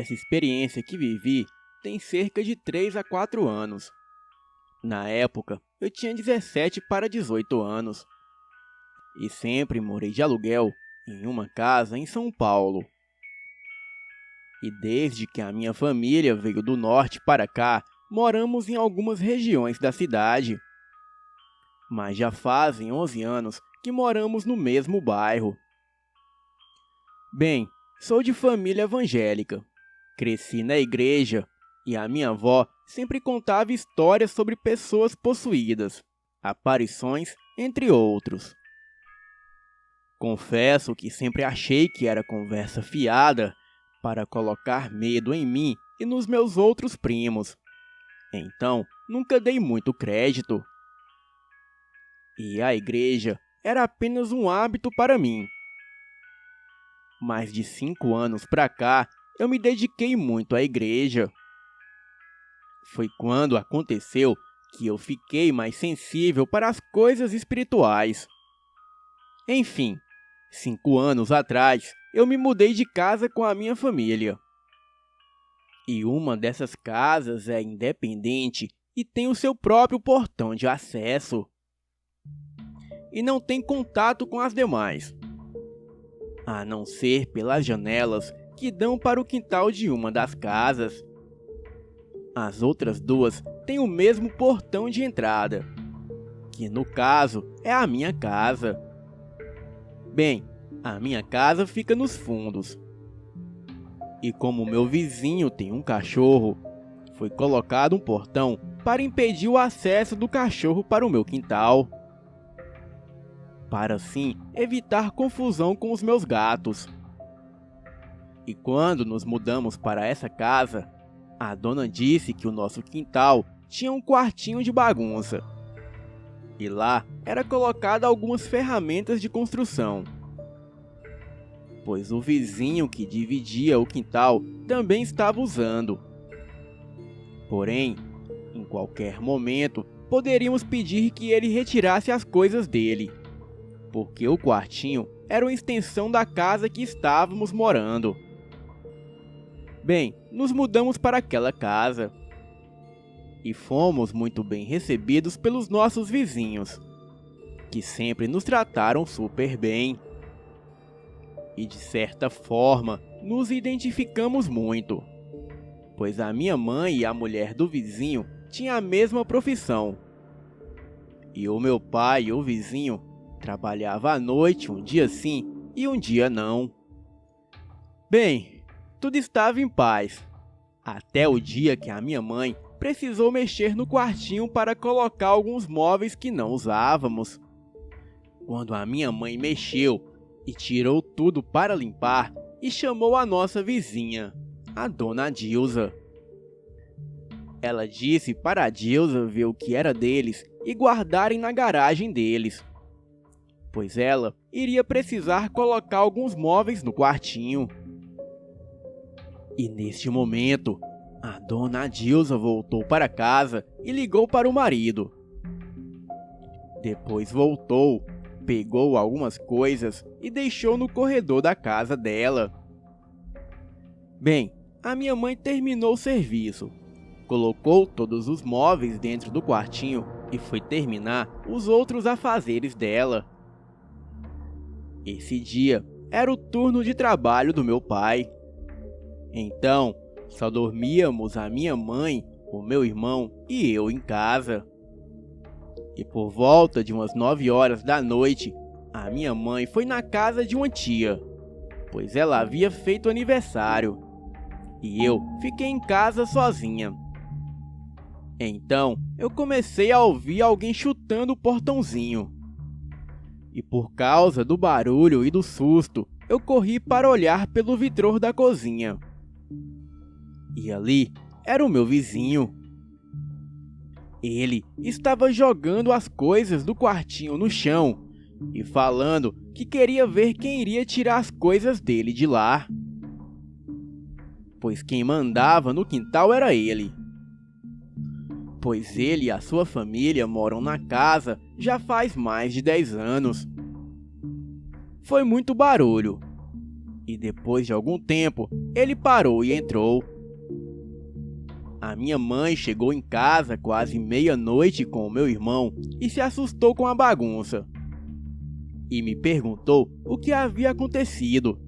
Essa experiência que vivi tem cerca de 3 a 4 anos. Na época, eu tinha 17 para 18 anos e sempre morei de aluguel em uma casa em São Paulo. E desde que a minha família veio do norte para cá, moramos em algumas regiões da cidade. Mas já fazem 11 anos que moramos no mesmo bairro. Bem, sou de família evangélica. Cresci na igreja e a minha avó sempre contava histórias sobre pessoas possuídas, aparições, entre outros. Confesso que sempre achei que era conversa fiada para colocar medo em mim e nos meus outros primos. Então, nunca dei muito crédito. E a igreja era apenas um hábito para mim. Mas de 5 anos para cá, eu me dediquei muito à igreja. Foi quando aconteceu que eu fiquei mais sensível para as coisas espirituais. Enfim, 5 anos atrás, eu me mudei de casa com a minha família. E uma dessas casas é independente e tem o seu próprio portão de acesso. E não tem contato com as demais, a não ser pelas janelas que dão para o quintal de uma das casas. As outras duas têm o mesmo portão de entrada, que no caso é a minha casa. Bem, a minha casa fica nos fundos. E como meu vizinho tem um cachorro, foi colocado um portão para impedir o acesso do cachorro para o meu quintal, para assim evitar confusão com os meus gatos. E quando nos mudamos para essa casa, a dona disse que o nosso quintal tinha um quartinho de bagunça. E lá era colocada algumas ferramentas de construção, pois o vizinho que dividia o quintal também estava usando. Porém, em qualquer momento, poderíamos pedir que ele retirasse as coisas dele, porque o quartinho era uma extensão da casa que estávamos morando. Bem, nos mudamos para aquela casa e fomos muito bem recebidos pelos nossos vizinhos, que sempre nos trataram super bem. E de certa forma, nos identificamos muito, pois a minha mãe e a mulher do vizinho tinham a mesma profissão. E o meu pai, o vizinho, trabalhava à noite um dia sim e um dia não. Bem, tudo estava em paz, até o dia que a minha mãe precisou mexer no quartinho para colocar alguns móveis que não usávamos. Quando a minha mãe mexeu e tirou tudo para limpar e chamou a nossa vizinha, a dona Dilza. Ela disse para a Dilza ver o que era deles e guardarem na garagem deles, pois ela iria precisar colocar alguns móveis no quartinho. E neste momento, a dona Dilza voltou para casa e ligou para o marido. Depois voltou, pegou algumas coisas e deixou no corredor da casa dela. Bem, a minha mãe terminou o serviço, colocou todos os móveis dentro do quartinho e foi terminar os outros afazeres dela. Esse dia era o turno de trabalho do meu pai. Então, só dormíamos a minha mãe, o meu irmão e eu em casa. E por volta de umas 9 horas da noite, a minha mãe foi na casa de uma tia, pois ela havia feito aniversário. E eu fiquei em casa sozinha. Então, eu comecei a ouvir alguém chutando o portãozinho. E por causa do barulho e do susto, eu corri para olhar pelo vitrô da cozinha. E ali era o meu vizinho. Ele estava jogando as coisas do quartinho no chão e falando que queria ver quem iria tirar as coisas dele de lá, pois quem mandava no quintal era ele. Pois ele e a sua família moram na casa já faz mais de 10 anos. Foi muito barulho. E depois de algum tempo, ele parou e entrou. A minha mãe chegou em casa quase meia-noite com o meu irmão e se assustou com a bagunça. E me perguntou o que havia acontecido.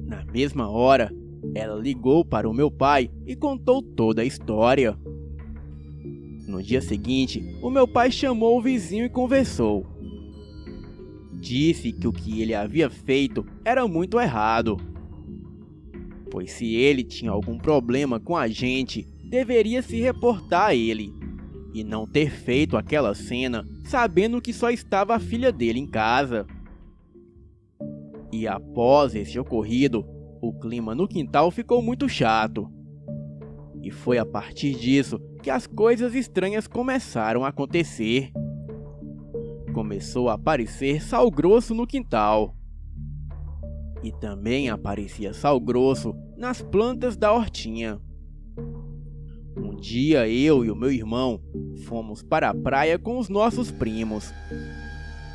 Na mesma hora, ela ligou para o meu pai e contou toda a história. No dia seguinte, o meu pai chamou o vizinho e conversou. Disse que o que ele havia feito era muito errado, pois se ele tinha algum problema com a gente, deveria se reportar a ele, e não ter feito aquela cena sabendo que só estava a filha dele em casa. E após esse ocorrido, o clima no quintal ficou muito chato. E foi a partir disso que as coisas estranhas começaram a acontecer. Começou a aparecer sal grosso no quintal. E também aparecia sal grosso nas plantas da hortinha. Um dia eu e o meu irmão fomos para a praia com os nossos primos.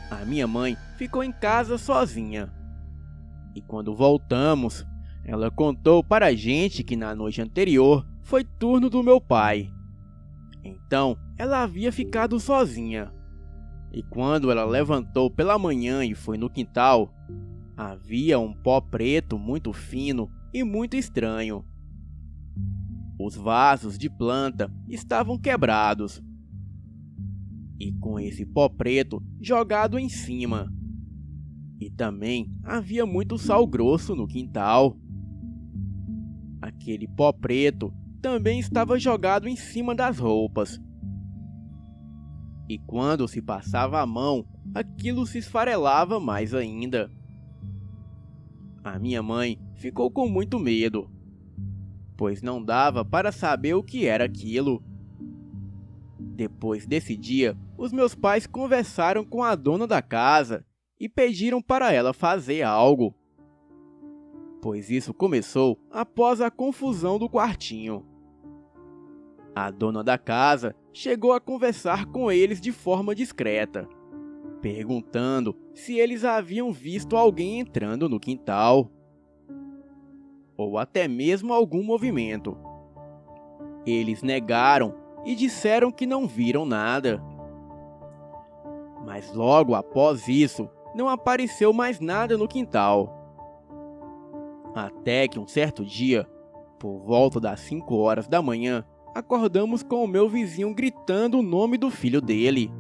A minha mãe ficou em casa sozinha. E quando voltamos, ela contou para a gente que na noite anterior foi turno do meu pai. Então, ela havia ficado sozinha. E quando ela levantou pela manhã e foi no quintal, havia um pó preto muito fino e muito estranho. Os vasos de planta estavam quebrados. E com esse pó preto jogado em cima. E também havia muito sal grosso no quintal. Aquele pó preto também estava jogado em cima das roupas. E quando se passava a mão, aquilo se esfarelava mais ainda. A minha mãe ficou com muito medo, pois não dava para saber o que era aquilo. Depois desse dia, os meus pais conversaram com a dona da casa e pediram para ela fazer algo, pois isso começou após a confusão do quartinho. A dona da casa chegou a conversar com eles de forma discreta, perguntando se eles haviam visto alguém entrando no quintal, ou até mesmo algum movimento. Eles negaram e disseram que não viram nada. Mas logo após isso, não apareceu mais nada no quintal. Até que um certo dia, por volta das 5 horas da manhã, acordamos com o meu vizinho gritando o nome do filho dele.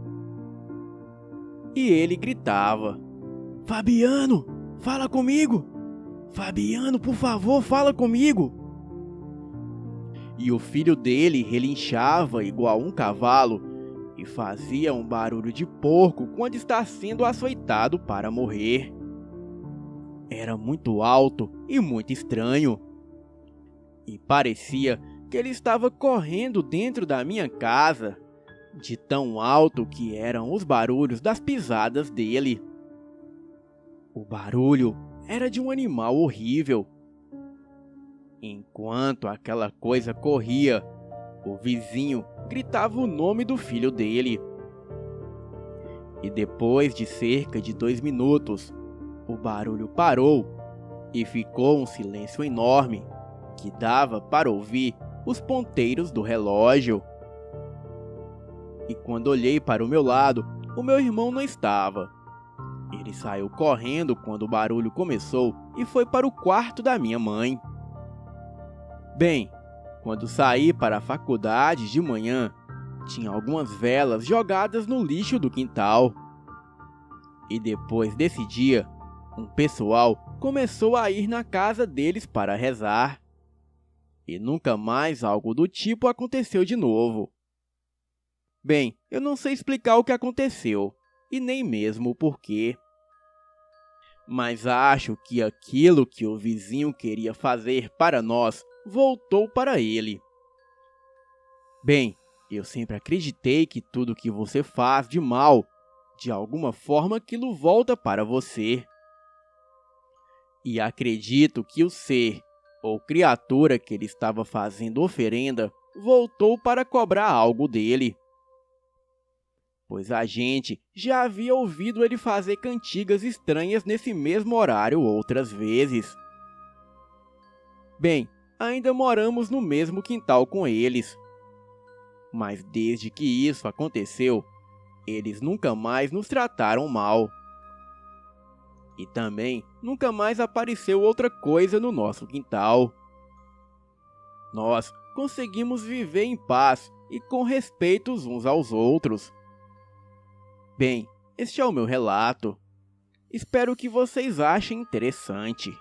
E ele gritava: "Fabiano, fala comigo! Fabiano, por favor, fala comigo!" E o filho dele relinchava igual um cavalo e fazia um barulho de porco quando está sendo açoitado para morrer. Era muito alto e muito estranho. E parecia que ele estava correndo dentro da minha casa, de tão alto que eram os barulhos das pisadas dele. O barulho era de um animal horrível. Enquanto aquela coisa corria, o vizinho gritava o nome do filho dele. E depois de cerca de 2 minutos, o barulho parou e ficou um silêncio enorme que dava para ouvir os ponteiros do relógio. E quando olhei para o meu lado, o meu irmão não estava. Ele saiu correndo quando o barulho começou e foi para o quarto da minha mãe. Bem, quando saí para a faculdade de manhã, tinha algumas velas jogadas no lixo do quintal. E depois desse dia, um pessoal começou a ir na casa deles para rezar. E nunca mais algo do tipo aconteceu de novo. Bem, eu não sei explicar o que aconteceu, e nem mesmo o porquê. Mas acho que aquilo que o vizinho queria fazer para nós voltou para ele. Bem, eu sempre acreditei que tudo que você faz de mal, de alguma forma aquilo volta para você. E acredito que o ser ou criatura que ele estava fazendo oferenda voltou para cobrar algo dele. pois a gente já havia ouvido ele fazer cantigas estranhas nesse mesmo horário outras vezes. Bem, ainda moramos no mesmo quintal com eles, mas desde que isso aconteceu, eles nunca mais nos trataram mal. E também nunca mais apareceu outra coisa no nosso quintal. Nós conseguimos viver em paz e com respeito uns aos outros. Bem, este é o meu relato. Espero que vocês achem interessante.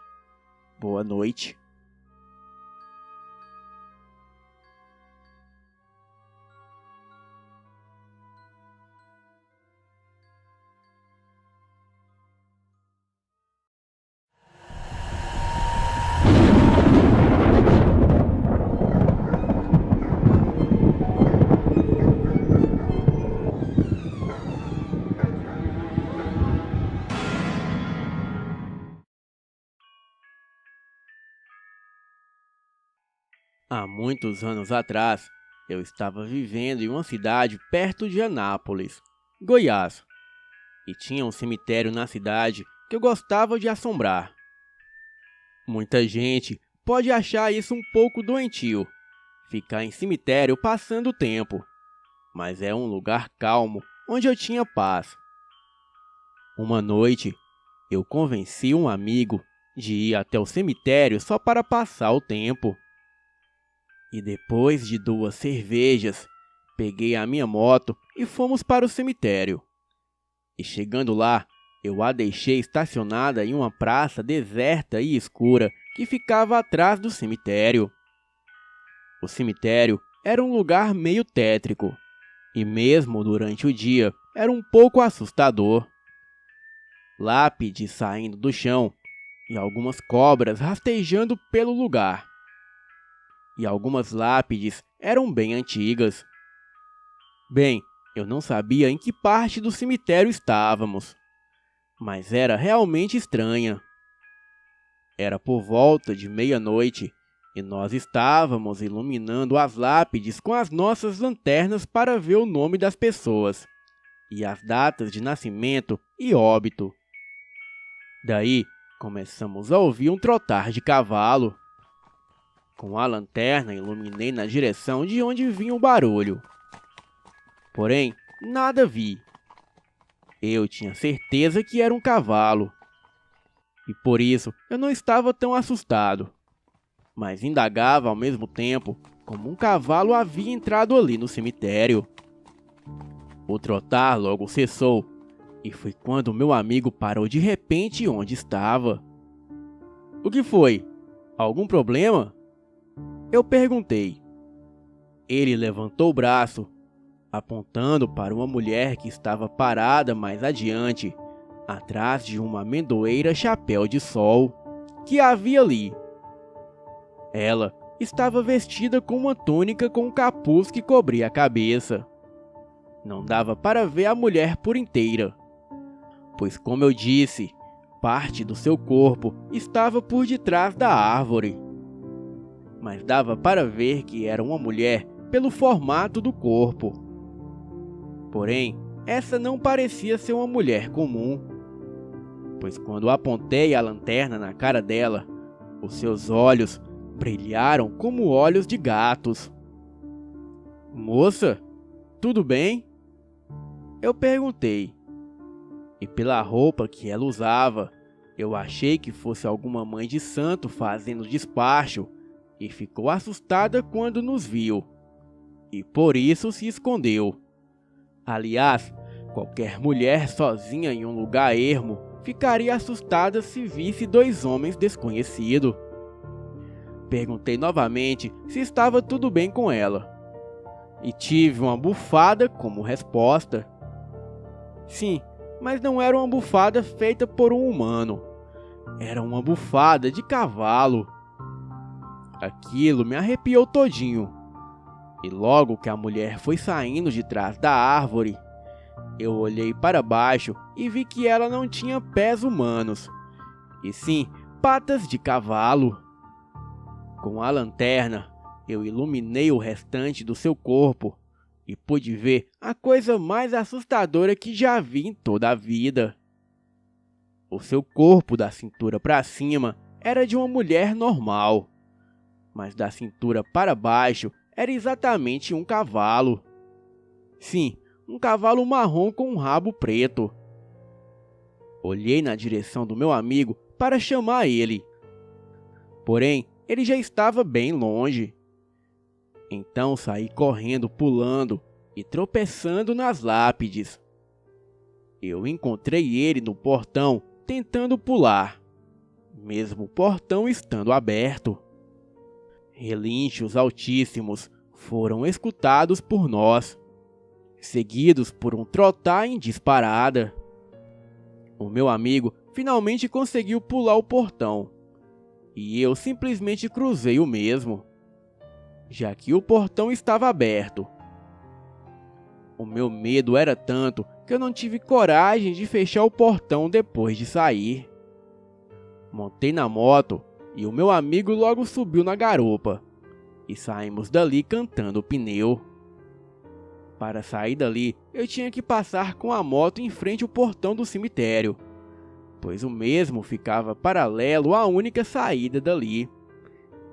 Boa noite. Há muitos anos atrás, eu estava vivendo em uma cidade perto de Anápolis, Goiás, e tinha um cemitério na cidade que eu gostava de assombrar. Muita gente pode achar isso um pouco doentio, ficar em cemitério passando o tempo, mas é um lugar calmo onde eu tinha paz. Uma noite, eu convenci um amigo de ir até o cemitério só para passar o tempo. E depois de 2 cervejas, peguei a minha moto e fomos para o cemitério. E chegando lá, eu a deixei estacionada em uma praça deserta e escura que ficava atrás do cemitério. O cemitério era um lugar meio tétrico, e mesmo durante o dia era um pouco assustador. Lápides saindo do chão e algumas cobras rastejando pelo lugar. E algumas lápides eram bem antigas. Bem, eu não sabia em que parte do cemitério estávamos, mas era realmente estranha. Era por volta de meia-noite e nós estávamos iluminando as lápides com as nossas lanternas para ver o nome das pessoas e as datas de nascimento e óbito. Daí, começamos a ouvir um trotar de cavalo. Com a lanterna, iluminei na direção de onde vinha o barulho. Porém, nada vi. Eu tinha certeza que era um cavalo. E por isso, eu não estava tão assustado. Mas indagava ao mesmo tempo como um cavalo havia entrado ali no cemitério. O trotar logo cessou. E foi quando meu amigo parou de repente onde estava. O que foi? Algum problema? Eu perguntei. Ele levantou o braço, apontando para uma mulher que estava parada mais adiante, atrás de uma amendoeira chapéu de sol que havia ali. Ela estava vestida com uma túnica com um capuz que cobria a cabeça. Não dava para ver a mulher por inteira, pois, como eu disse, parte do seu corpo estava por detrás da árvore. Mas dava para ver que era uma mulher pelo formato do corpo. Porém, essa não parecia ser uma mulher comum, pois quando apontei a lanterna na cara dela, os seus olhos brilharam como olhos de gatos. "Moça, tudo bem?" Eu perguntei. E pela roupa que ela usava, eu achei que fosse alguma mãe de santo fazendo despacho, e ficou assustada quando nos viu, e por isso se escondeu. Aliás, qualquer mulher sozinha em um lugar ermo ficaria assustada se visse 2 homens desconhecidos. Perguntei novamente se estava tudo bem com ela, e tive uma bufada como resposta. Sim, mas não era uma bufada feita por um humano, era uma bufada de cavalo. Aquilo me arrepiou todinho. E logo que a mulher foi saindo de trás da árvore, eu olhei para baixo e vi que ela não tinha pés humanos, e sim patas de cavalo. Com a lanterna, eu iluminei o restante do seu corpo e pude ver a coisa mais assustadora que já vi em toda a vida. O seu corpo da cintura para cima era de uma mulher normal, mas da cintura para baixo era exatamente um cavalo. Sim, um cavalo marrom com um rabo preto. Olhei na direção do meu amigo para chamar ele, porém ele já estava bem longe. Então saí correndo, pulando e tropeçando nas lápides. Eu encontrei ele no portão tentando pular, mesmo o portão estando aberto. Relinchos altíssimos foram escutados por nós, seguidos por um trotar em disparada. O meu amigo finalmente conseguiu pular o portão, e eu simplesmente cruzei o mesmo, já que o portão estava aberto. O meu medo era tanto que eu não tive coragem de fechar o portão depois de sair. Montei na moto e o meu amigo logo subiu na garupa, e saímos dali cantando o pneu. Para sair dali, eu tinha que passar com a moto em frente ao portão do cemitério, pois o mesmo ficava paralelo à única saída dali.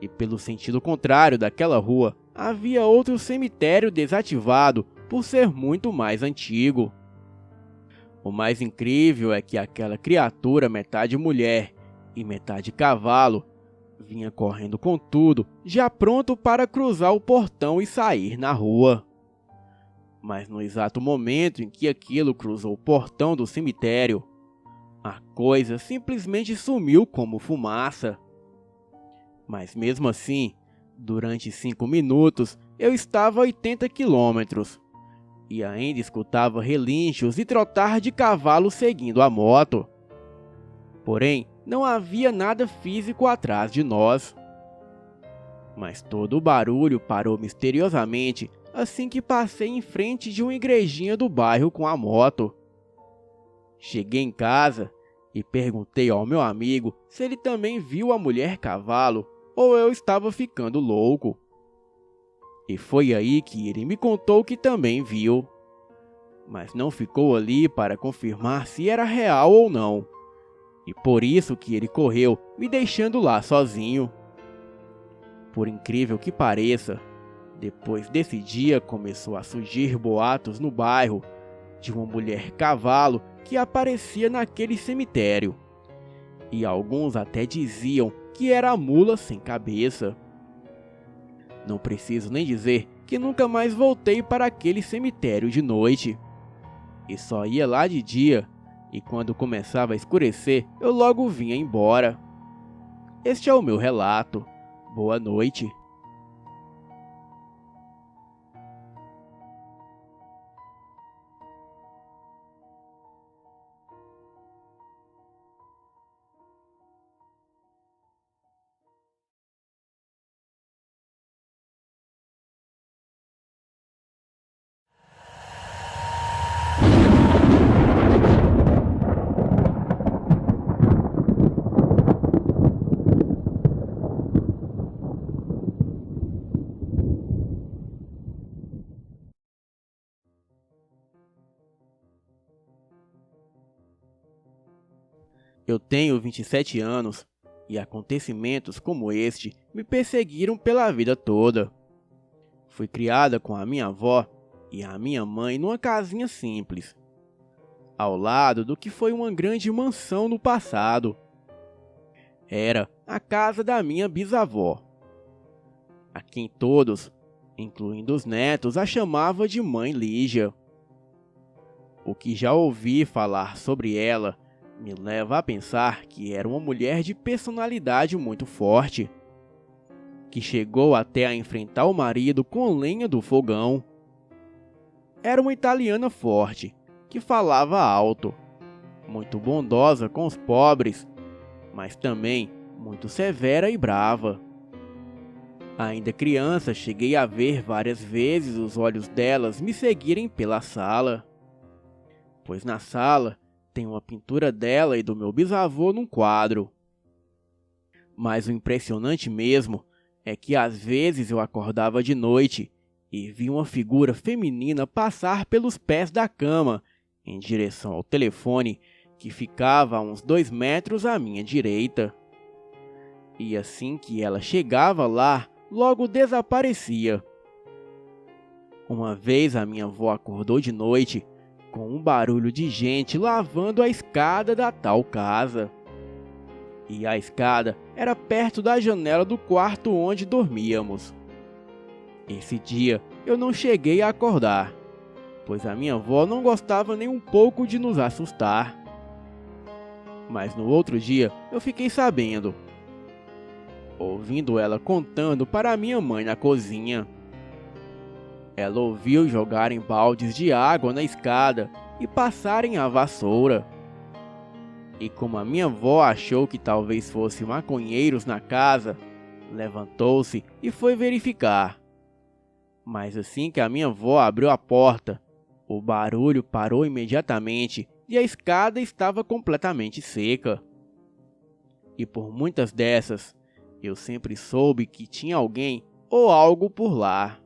E pelo sentido contrário daquela rua, havia outro cemitério desativado por ser muito mais antigo. O mais incrível é que aquela criatura metade mulher e metade cavalo vinha correndo com tudo, já pronto para cruzar o portão e sair na rua. Mas no exato momento em que aquilo cruzou o portão do cemitério, a coisa simplesmente sumiu como fumaça. Mas mesmo assim, durante 5 minutos eu estava a 80 quilômetros e ainda escutava relinchos e trotar de cavalo seguindo a moto. Porém, não havia nada físico atrás de nós. Mas todo o barulho parou misteriosamente assim que passei em frente de uma igrejinha do bairro com a moto. Cheguei em casa e perguntei ao meu amigo se ele também viu a mulher cavalo ou eu estava ficando louco. E foi aí que ele me contou que também viu, mas não ficou ali para confirmar se era real ou não. E por isso que ele correu, me deixando lá sozinho. Por incrível que pareça, depois desse dia começou a surgir boatos no bairro de uma mulher cavalo que aparecia naquele cemitério. E alguns até diziam que era a mula sem cabeça. Não preciso nem dizer que nunca mais voltei para aquele cemitério de noite. E só ia lá de dia, e quando começava a escurecer, eu logo vinha embora. Este é o meu relato. Boa noite. Eu tenho 27 anos e acontecimentos como este me perseguiram pela vida toda. Fui criada com a minha avó e a minha mãe numa casinha simples, ao lado do que foi uma grande mansão no passado. Era a casa da minha bisavó, a quem todos, incluindo os netos, a chamava de Mãe Lígia. O que já ouvi falar sobre ela me leva a pensar que era uma mulher de personalidade muito forte, que chegou até a enfrentar o marido com lenha do fogão. Era uma italiana forte, que falava alto, muito bondosa com os pobres, mas também muito severa e brava. Ainda criança, cheguei a ver várias vezes os olhos delas me seguirem pela sala, pois na sala tem uma pintura dela e do meu bisavô num quadro. Mas o impressionante mesmo é que às vezes eu acordava de noite e vi uma figura feminina passar pelos pés da cama em direção ao telefone que ficava a uns 2 metros à minha direita. E assim que ela chegava lá, logo desaparecia. Uma vez a minha avó acordou de noite com um barulho de gente lavando a escada da tal casa. E a escada era perto da janela do quarto onde dormíamos. Esse dia eu não cheguei a acordar, pois a minha avó não gostava nem um pouco de nos assustar. Mas no outro dia eu fiquei sabendo, ouvindo ela contando para a minha mãe na cozinha. Ela ouviu jogarem baldes de água na escada e passarem a vassoura. E como a minha avó achou que talvez fossem maconheiros na casa, levantou-se e foi verificar. Mas assim que a minha avó abriu a porta, o barulho parou imediatamente e a escada estava completamente seca. E por muitas dessas, eu sempre soube que tinha alguém ou algo por lá.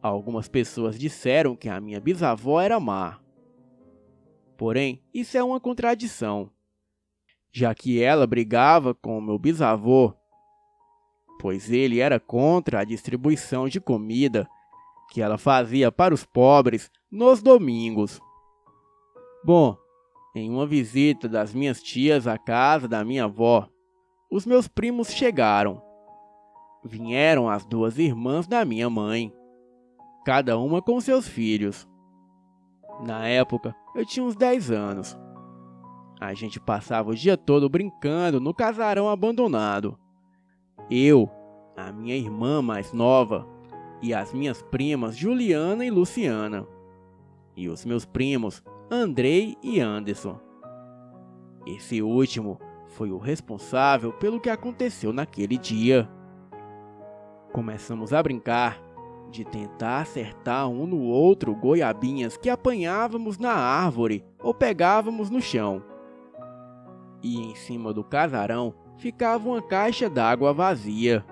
Algumas pessoas disseram que a minha bisavó era má. Porém, isso é uma contradição, já que ela brigava com o meu bisavô, pois ele era contra a distribuição de comida que ela fazia para os pobres nos domingos. Bom, em uma visita das minhas tias à casa da minha avó, os meus primos chegaram. Vieram as 2 irmãs da minha mãe, cada uma com seus filhos. Na época, eu tinha uns 10 anos. A gente passava o dia todo brincando no casarão abandonado. Eu, a minha irmã mais nova e as minhas primas Juliana e Luciana. E os meus primos Andrei e Anderson. Esse último foi o responsável pelo que aconteceu naquele dia. Começamos a brincar de tentar acertar um no outro goiabinhas que apanhávamos na árvore ou pegávamos no chão. E em cima do casarão ficava uma caixa d'água vazia.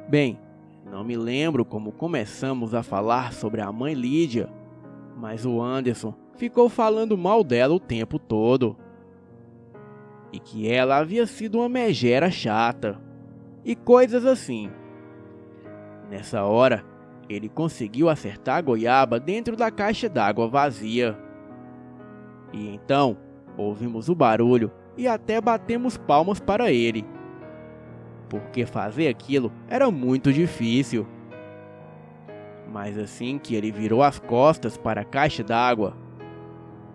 Bem, não me lembro como começamos a falar sobre a mãe Lídia, mas o Anderson ficou falando mal dela o tempo todo. E que ela havia sido uma megera chata, e coisas assim. Nessa hora, ele conseguiu acertar a goiaba dentro da caixa d'água vazia. E então, ouvimos o barulho e até batemos palmas para ele, porque fazer aquilo era muito difícil. Mas assim que ele virou as costas para a caixa d'água,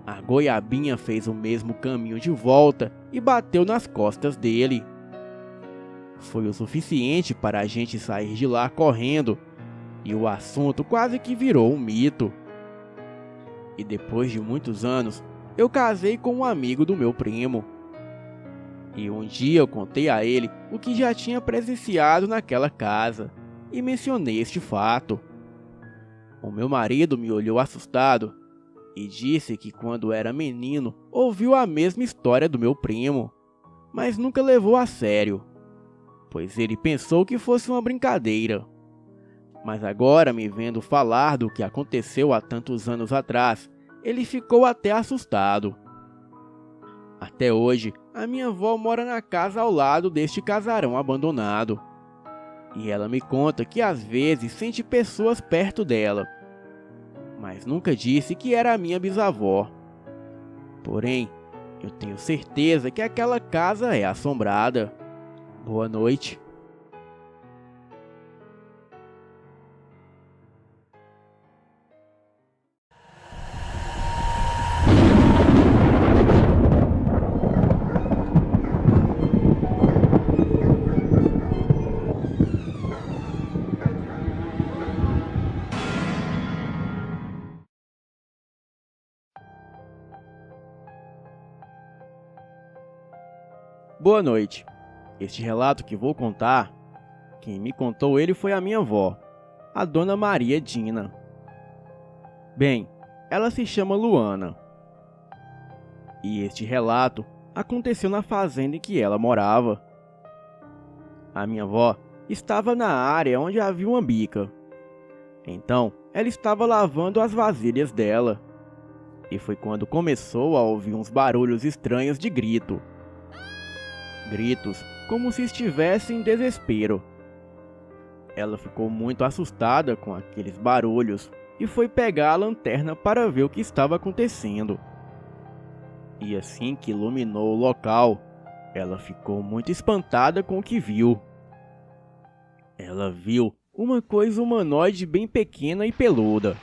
a goiabinha fez o mesmo caminho de volta e bateu nas costas dele. Foi o suficiente para a gente sair de lá correndo, e o assunto quase que virou um mito. E depois de muitos anos, eu casei com um amigo do meu primo. E um dia eu contei a ele o que já tinha presenciado naquela casa, e mencionei este fato. O meu marido me olhou assustado e disse que quando era menino ouviu a mesma história do meu primo, mas nunca levou a sério, pois ele pensou que fosse uma brincadeira. Mas agora, me vendo falar do que aconteceu há tantos anos atrás, ele ficou até assustado. Até hoje, a minha avó mora na casa ao lado deste casarão abandonado. E ela me conta que às vezes sente pessoas perto dela, mas nunca disse que era a minha bisavó. Porém, eu tenho certeza que aquela casa é assombrada. Boa noite. Boa noite. Este relato que vou contar, quem me contou ele foi a minha avó, a Dona Maria Dina. Bem, ela se chama Luana. E este relato aconteceu na fazenda em que ela morava. A minha avó estava na área onde havia uma bica. Então, ela estava lavando as vasilhas dela. E foi quando começou a ouvir uns barulhos estranhos de grito. Gritos como se estivesse em desespero. Ela ficou muito assustada com aqueles barulhos e foi pegar a lanterna para ver o que estava acontecendo. E assim que iluminou o local, ela ficou muito espantada com o que viu. Ela viu uma coisa humanoide bem pequena e peluda.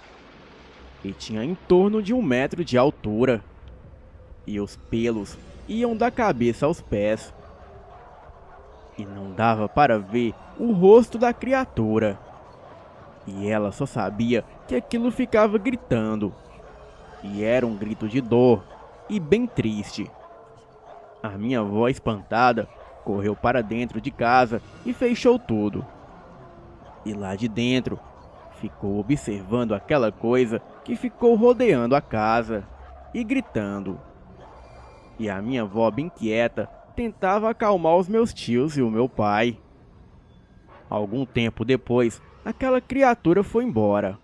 E tinha em torno de 1 metro de altura. E os pelos iam da cabeça aos pés. E não dava para ver o rosto da criatura. E ela só sabia que aquilo ficava gritando. E era um grito de dor e bem triste. A minha avó, espantada, correu para dentro de casa e fechou tudo. E lá de dentro, ficou observando aquela coisa que ficou rodeando a casa e gritando. E a minha avó, bem quieta, tentava acalmar os meus tios e o meu pai. Algum tempo depois, aquela criatura foi embora.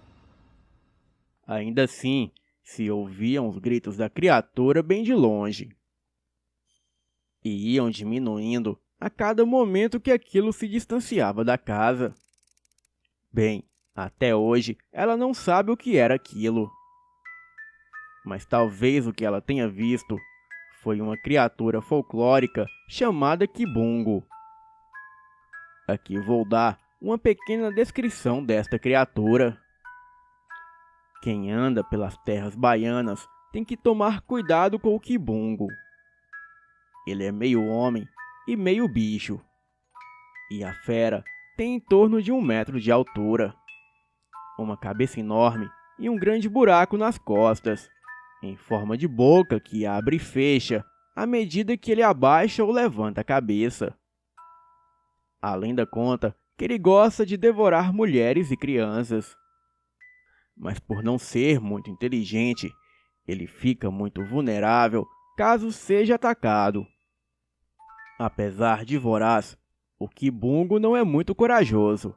Ainda assim, se ouviam os gritos da criatura bem de longe. E iam diminuindo a cada momento que aquilo se distanciava da casa. Bem, até hoje ela não sabe o que era aquilo. Mas talvez o que ela tenha visto foi uma criatura folclórica chamada Kibungo. Aqui vou dar uma pequena descrição desta criatura. Quem anda pelas terras baianas tem que tomar cuidado com o Kibungo. Ele é meio homem e meio bicho. E a fera tem em torno de 1 metro de altura, uma cabeça enorme e um grande buraco nas costas, em forma de boca que abre e fecha à medida que ele abaixa ou levanta a cabeça. Além da conta que ele gosta de devorar mulheres e crianças. Mas por não ser muito inteligente, ele fica muito vulnerável caso seja atacado. Apesar de voraz, o Kibungo não é muito corajoso.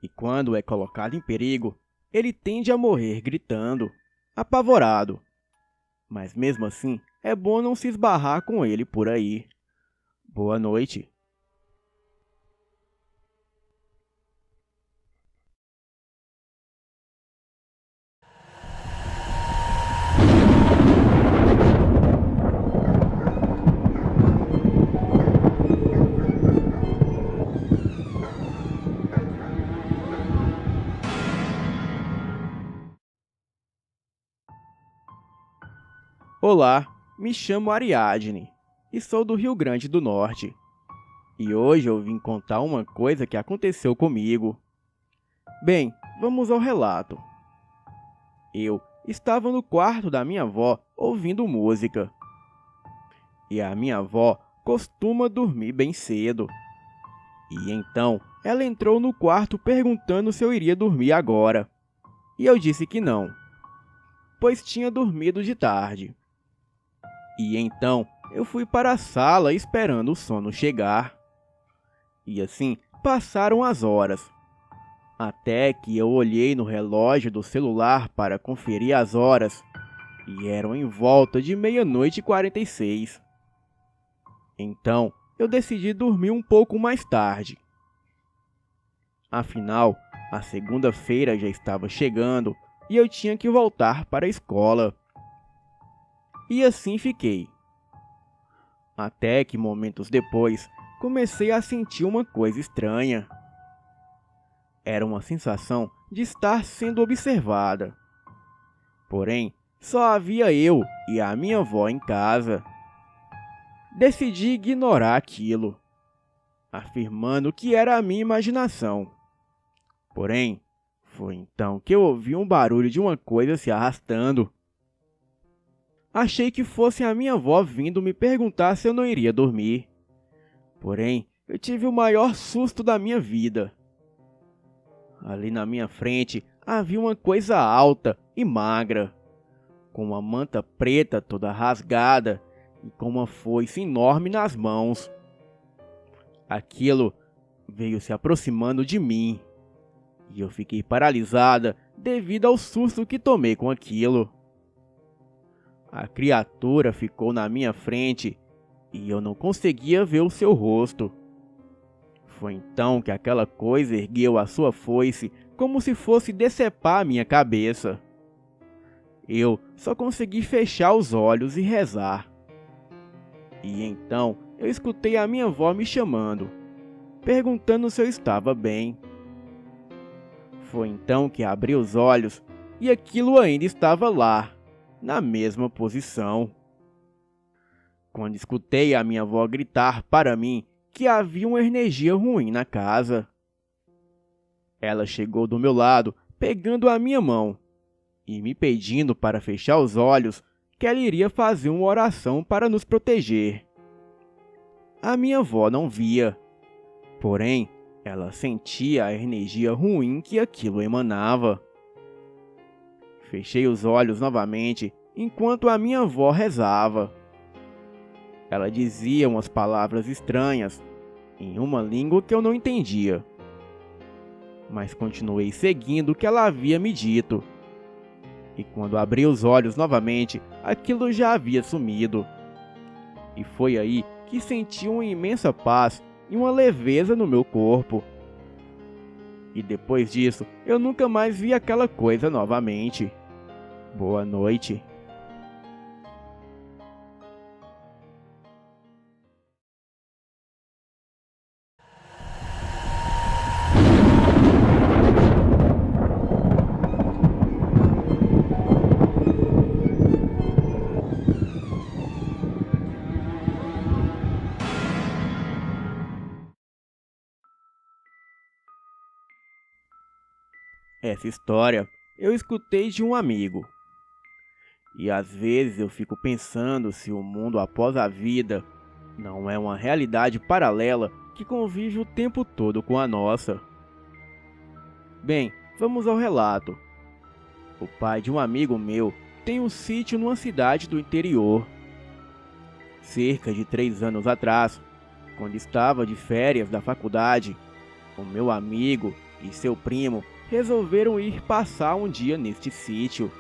E quando é colocado em perigo, ele tende a morrer gritando, apavorado. Mas mesmo assim, é bom não se esbarrar com ele por aí. Boa noite. Olá, me chamo Ariadne e sou do Rio Grande do Norte. E hoje eu vim contar uma coisa que aconteceu comigo. Bem, vamos ao relato. Eu estava no quarto da minha avó ouvindo música. E a minha avó costuma dormir bem cedo. E então ela entrou no quarto perguntando se eu iria dormir agora. E eu disse que não, pois tinha dormido de tarde. E então eu fui para a sala esperando o sono chegar. E assim passaram as horas, até que eu olhei no relógio do celular para conferir as horas, e eram em volta de 00:46. Então eu decidi dormir um pouco mais tarde. Afinal, a segunda-feira já estava chegando e eu tinha que voltar para a escola. E assim fiquei. Até que momentos depois, comecei a sentir uma coisa estranha. Era uma sensação de estar sendo observada. Porém, só havia eu e a minha avó em casa. Decidi ignorar aquilo, afirmando que era a minha imaginação. Porém, foi então que eu ouvi um barulho de uma coisa se arrastando. Achei que fosse a minha avó vindo me perguntar se eu não iria dormir. Porém, eu tive o maior susto da minha vida. Ali na minha frente havia uma coisa alta e magra, com uma manta preta toda rasgada e com uma foice enorme nas mãos. Aquilo veio se aproximando de mim. e eu fiquei paralisada devido ao susto que tomei com aquilo. A criatura ficou na minha frente e eu não conseguia ver o seu rosto. Foi então que aquela coisa ergueu a sua foice como se fosse decepar minha cabeça. Eu só consegui fechar os olhos e rezar. E então eu escutei a minha avó me chamando, perguntando se eu estava bem. Foi então que abri os olhos e aquilo ainda estava lá, na mesma posição. Quando escutei a minha avó gritar para mim que havia uma energia ruim na casa. Ela chegou do meu lado, pegando a minha mão e me pedindo para fechar os olhos, que ela iria fazer uma oração para nos proteger. A minha avó não via, porém, ela sentia a energia ruim que aquilo emanava. Fechei os olhos novamente enquanto a minha avó rezava. Ela dizia umas palavras estranhas, em uma língua que eu não entendia. Mas continuei seguindo o que ela havia me dito. E quando abri os olhos novamente, aquilo já havia sumido. E foi aí que senti uma imensa paz e uma leveza no meu corpo. E depois disso, eu nunca mais vi aquela coisa novamente. Boa noite. Essa história eu escutei de um amigo. E às vezes eu fico pensando se o mundo após a vida não é uma realidade paralela que convive o tempo todo com a nossa. Bem, vamos ao relato. O pai de um amigo meu tem um sítio numa cidade do interior. Cerca de 3 anos atrás, quando estava de férias da faculdade, o meu amigo e seu primo resolveram ir passar um dia neste sítio,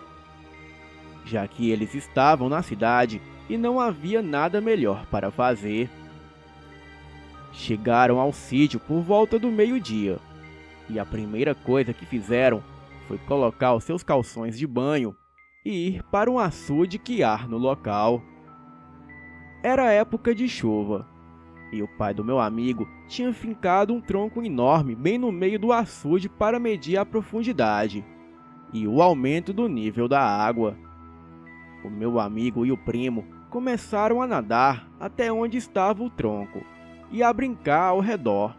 já que eles estavam na cidade e não havia nada melhor para fazer. Chegaram ao sítio por volta do meio-dia, e a primeira coisa que fizeram foi colocar os seus calções de banho e ir para um açude que há no local. Era época de chuva, e o pai do meu amigo tinha fincado um tronco enorme bem no meio do açude para medir a profundidade e o aumento do nível da água. O meu amigo e o primo começaram a nadar até onde estava o tronco e a brincar ao redor.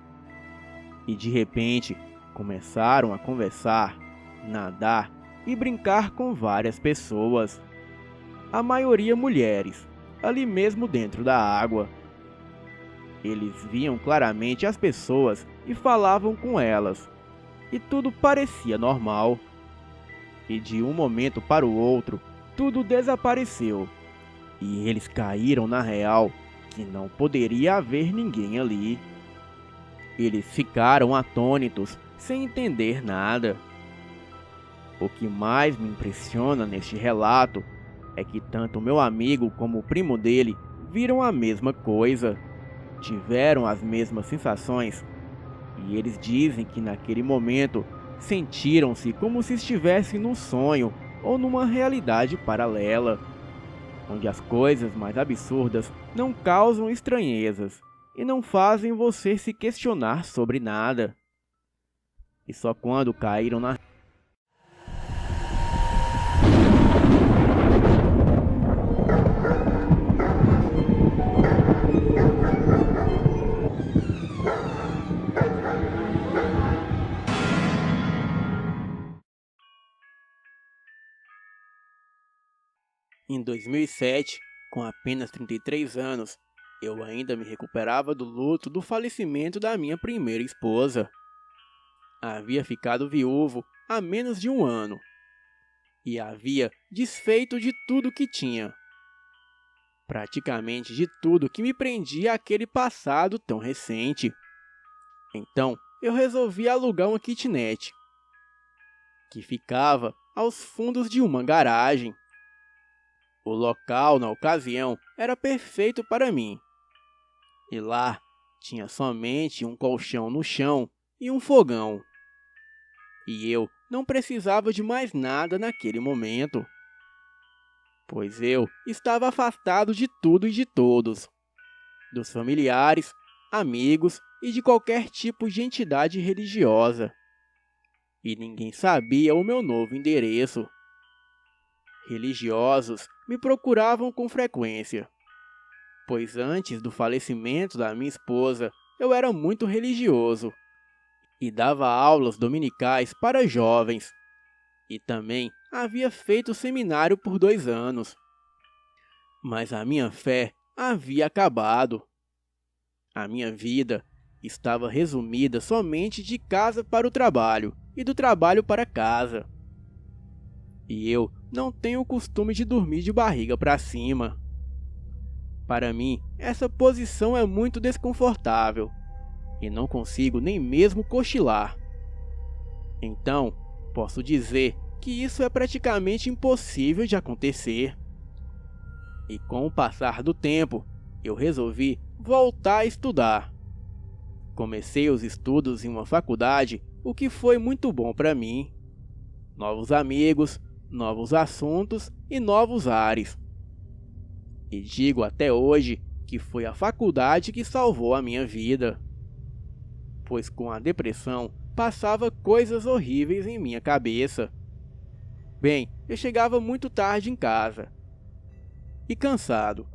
E de repente começaram a conversar, nadar e brincar com várias pessoas, a maioria mulheres, ali mesmo dentro da água. Eles viam claramente as pessoas e falavam com elas, e tudo parecia normal. E de um momento para o outro, tudo desapareceu, e eles caíram na real que não poderia haver ninguém ali. Eles ficaram atônitos, sem entender nada. O que mais me impressiona neste relato é que tanto meu amigo como o primo dele viram a mesma coisa, tiveram as mesmas sensações, e eles dizem que naquele momento sentiram-se como se estivessem num sonho ou numa realidade paralela, onde as coisas mais absurdas não causam estranhezas e não fazem você se questionar sobre nada. E só quando caíram na Em 2007, com apenas 33 anos, eu ainda me recuperava do luto do falecimento da minha primeira esposa. Havia ficado viúvo há menos de um ano e havia desfeito de tudo que tinha. Praticamente de tudo que me prendia àquele passado tão recente. Então, eu resolvi alugar uma kitnet que ficava aos fundos de uma garagem. O local, na ocasião, era perfeito para mim. E lá tinha somente um colchão no chão e um fogão. E eu não precisava de mais nada naquele momento, pois eu estava afastado de tudo e de todos, dos familiares, amigos e de qualquer tipo de entidade religiosa. E ninguém sabia o meu novo endereço. Religiosos me procuravam com frequência, pois antes do falecimento da minha esposa, eu era muito religioso e dava aulas dominicais para jovens. E também havia feito seminário por 2 anos. Mas a minha fé havia acabado. A minha vida estava resumida somente de casa para o trabalho e do trabalho para casa. E eu não tenho o costume de dormir de barriga para cima. Para mim, essa posição é muito desconfortável e não consigo nem mesmo cochilar. Então, posso dizer que isso é praticamente impossível de acontecer. E com o passar do tempo, eu resolvi voltar a estudar. Comecei os estudos em uma faculdade, o que foi muito bom para mim. Novos amigos, novos assuntos e novos ares. E digo até hoje que foi a faculdade que salvou a minha vida, pois com a depressão passava coisas horríveis em minha cabeça. Bem, eu chegava muito tarde em casa e cansado,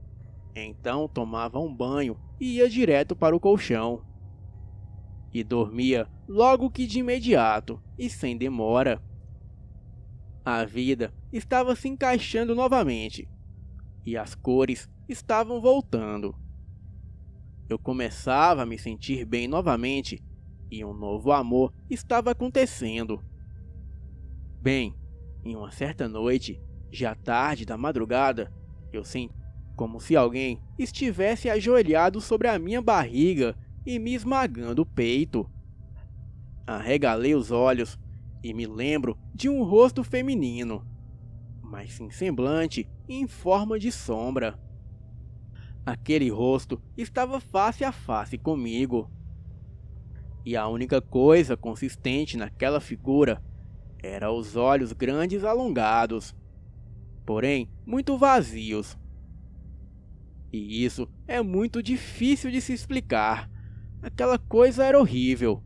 então tomava um banho e ia direto para o colchão. E dormia logo que de imediato e sem demora. A vida estava se encaixando novamente e as cores estavam voltando. Eu começava a me sentir bem novamente e um novo amor estava acontecendo. Bem, em uma certa noite, já tarde da madrugada, eu senti como se alguém estivesse ajoelhado sobre a minha barriga e me esmagando o peito. Arregalei os olhos e me lembro de um rosto feminino, mas sem semblante e em forma de sombra. Aquele rosto estava face a face comigo. E a única coisa consistente naquela figura eram os olhos grandes alongados, porém muito vazios. E isso é muito difícil de se explicar. Aquela coisa era horrível.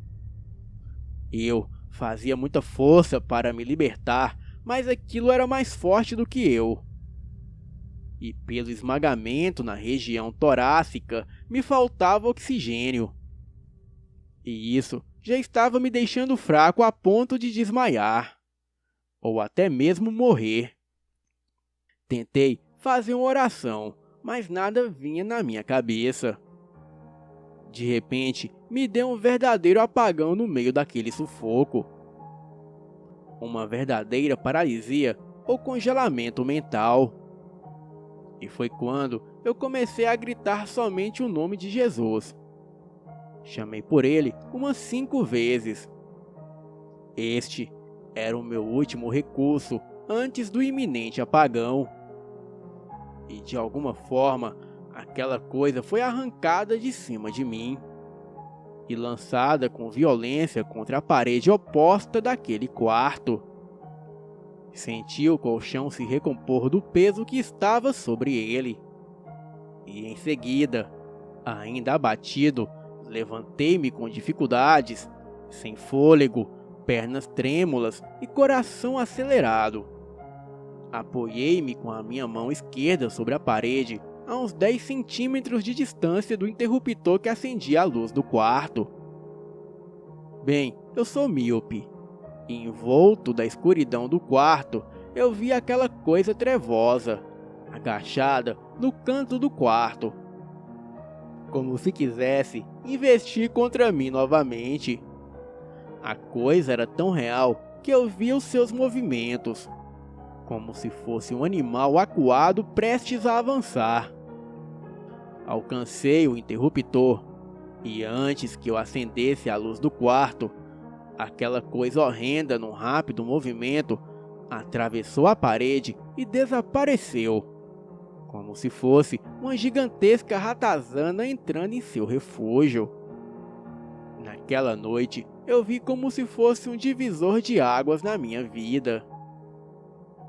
Eu fazia muita força para me libertar, mas aquilo era mais forte do que eu. E pelo esmagamento na região torácica, me faltava oxigênio. E isso já estava me deixando fraco a ponto de desmaiar, ou até mesmo morrer. Tentei fazer uma oração, mas nada vinha na minha cabeça. De repente, me deu um verdadeiro apagão no meio daquele sufoco. Uma verdadeira paralisia ou congelamento mental. E foi quando eu comecei a gritar somente o nome de Jesus. Chamei por ele umas 5 vezes. Este era o meu último recurso antes do iminente apagão. E de alguma forma, aquela coisa foi arrancada de cima de mim e lançada com violência contra a parede oposta daquele quarto. Senti o colchão se recompor do peso que estava sobre ele. E em seguida, ainda abatido, levantei-me com dificuldades, sem fôlego, pernas trêmulas e coração acelerado. Apoiei-me com a minha mão esquerda sobre a parede, a uns 10 centímetros de distância do interruptor que acendia a luz do quarto. Bem, eu sou míope. E envolto da escuridão do quarto, eu vi aquela coisa trevosa, agachada no canto do quarto, como se quisesse investir contra mim novamente. A coisa era tão real que eu via os seus movimentos, como se fosse um animal acuado prestes a avançar. Alcancei o interruptor e antes que eu acendesse a luz do quarto, aquela coisa horrenda num rápido movimento atravessou a parede e desapareceu, como se fosse uma gigantesca ratazana entrando em seu refúgio. Naquela noite, eu vi como se fosse um divisor de águas na minha vida.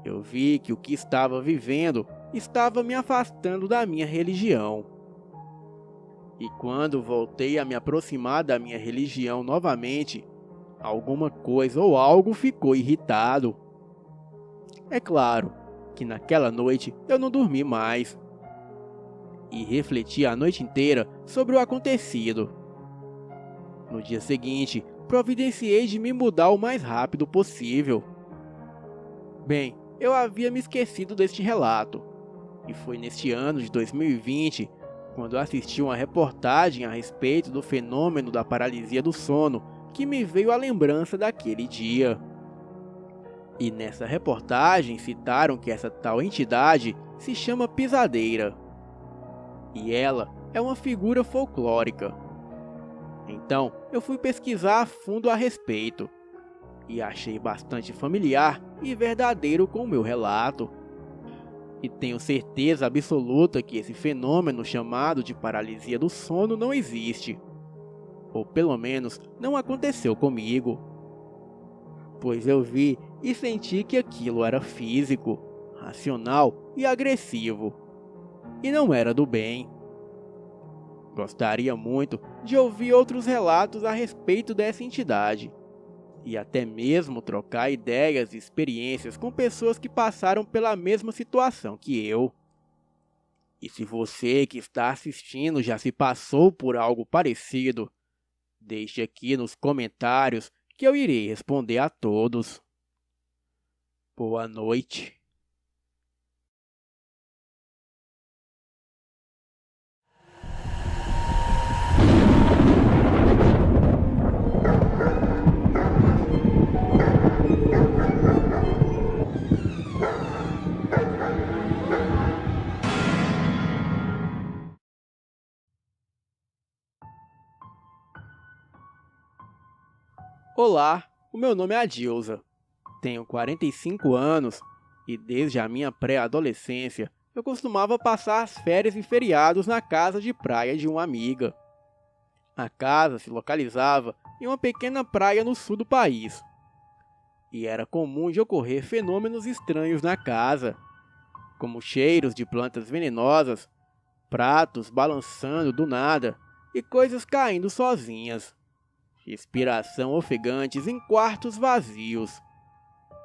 Eu vi que o que estava vivendo estava me afastando da minha religião. E quando voltei a me aproximar da minha religião novamente, alguma coisa ou algo ficou irritado. É claro que naquela noite eu não dormi mais e refleti a noite inteira sobre o acontecido. No dia seguinte, providenciei de me mudar o mais rápido possível. Bem, eu havia me esquecido deste relato, e foi neste ano de 2020, quando assisti uma reportagem a respeito do fenômeno da paralisia do sono, que me veio a lembrança daquele dia. E nessa reportagem citaram que essa tal entidade se chama pisadeira. E ela é uma figura folclórica. Então eu fui pesquisar a fundo a respeito. E achei bastante familiar e verdadeiro com o meu relato. E tenho certeza absoluta que esse fenômeno chamado de paralisia do sono não existe. Ou pelo menos não aconteceu comigo. Pois eu vi e senti que aquilo era físico, racional e agressivo. E não era do bem. Gostaria muito de ouvir outros relatos a respeito dessa entidade. E até mesmo trocar ideias e experiências com pessoas que passaram pela mesma situação que eu. E se você que está assistindo já se passou por algo parecido, deixe aqui nos comentários que eu irei responder a todos. Boa noite. Olá, o meu nome é Adilza. Tenho 45 anos e desde a minha pré-adolescência eu costumava passar as férias e feriados na casa de praia de uma amiga. A casa se localizava em uma pequena praia no sul do país. E era comum de ocorrer fenômenos estranhos na casa, como cheiros de plantas venenosas, pratos balançando do nada e coisas caindo sozinhas. Respiração ofegantes em quartos vazios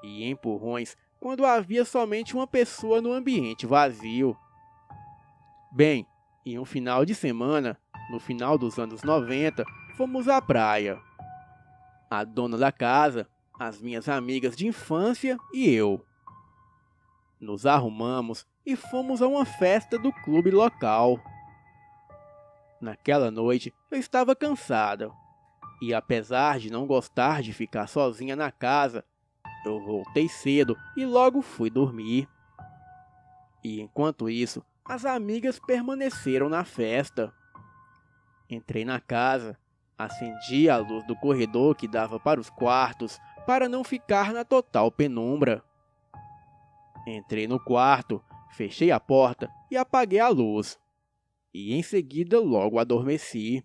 e empurrões quando havia somente uma pessoa no ambiente vazio. Bem, em um final de semana, no final dos anos 90, fomos à praia. A dona da casa, as minhas amigas de infância e eu. Nos arrumamos e fomos a uma festa do clube local. Naquela noite eu estava cansada. E apesar de não gostar de ficar sozinha na casa, eu voltei cedo e logo fui dormir. E enquanto isso, as amigas permaneceram na festa. Entrei na casa, acendi a luz do corredor que dava para os quartos, para não ficar na total penumbra. Entrei no quarto, fechei a porta e apaguei a luz. E em seguida logo adormeci.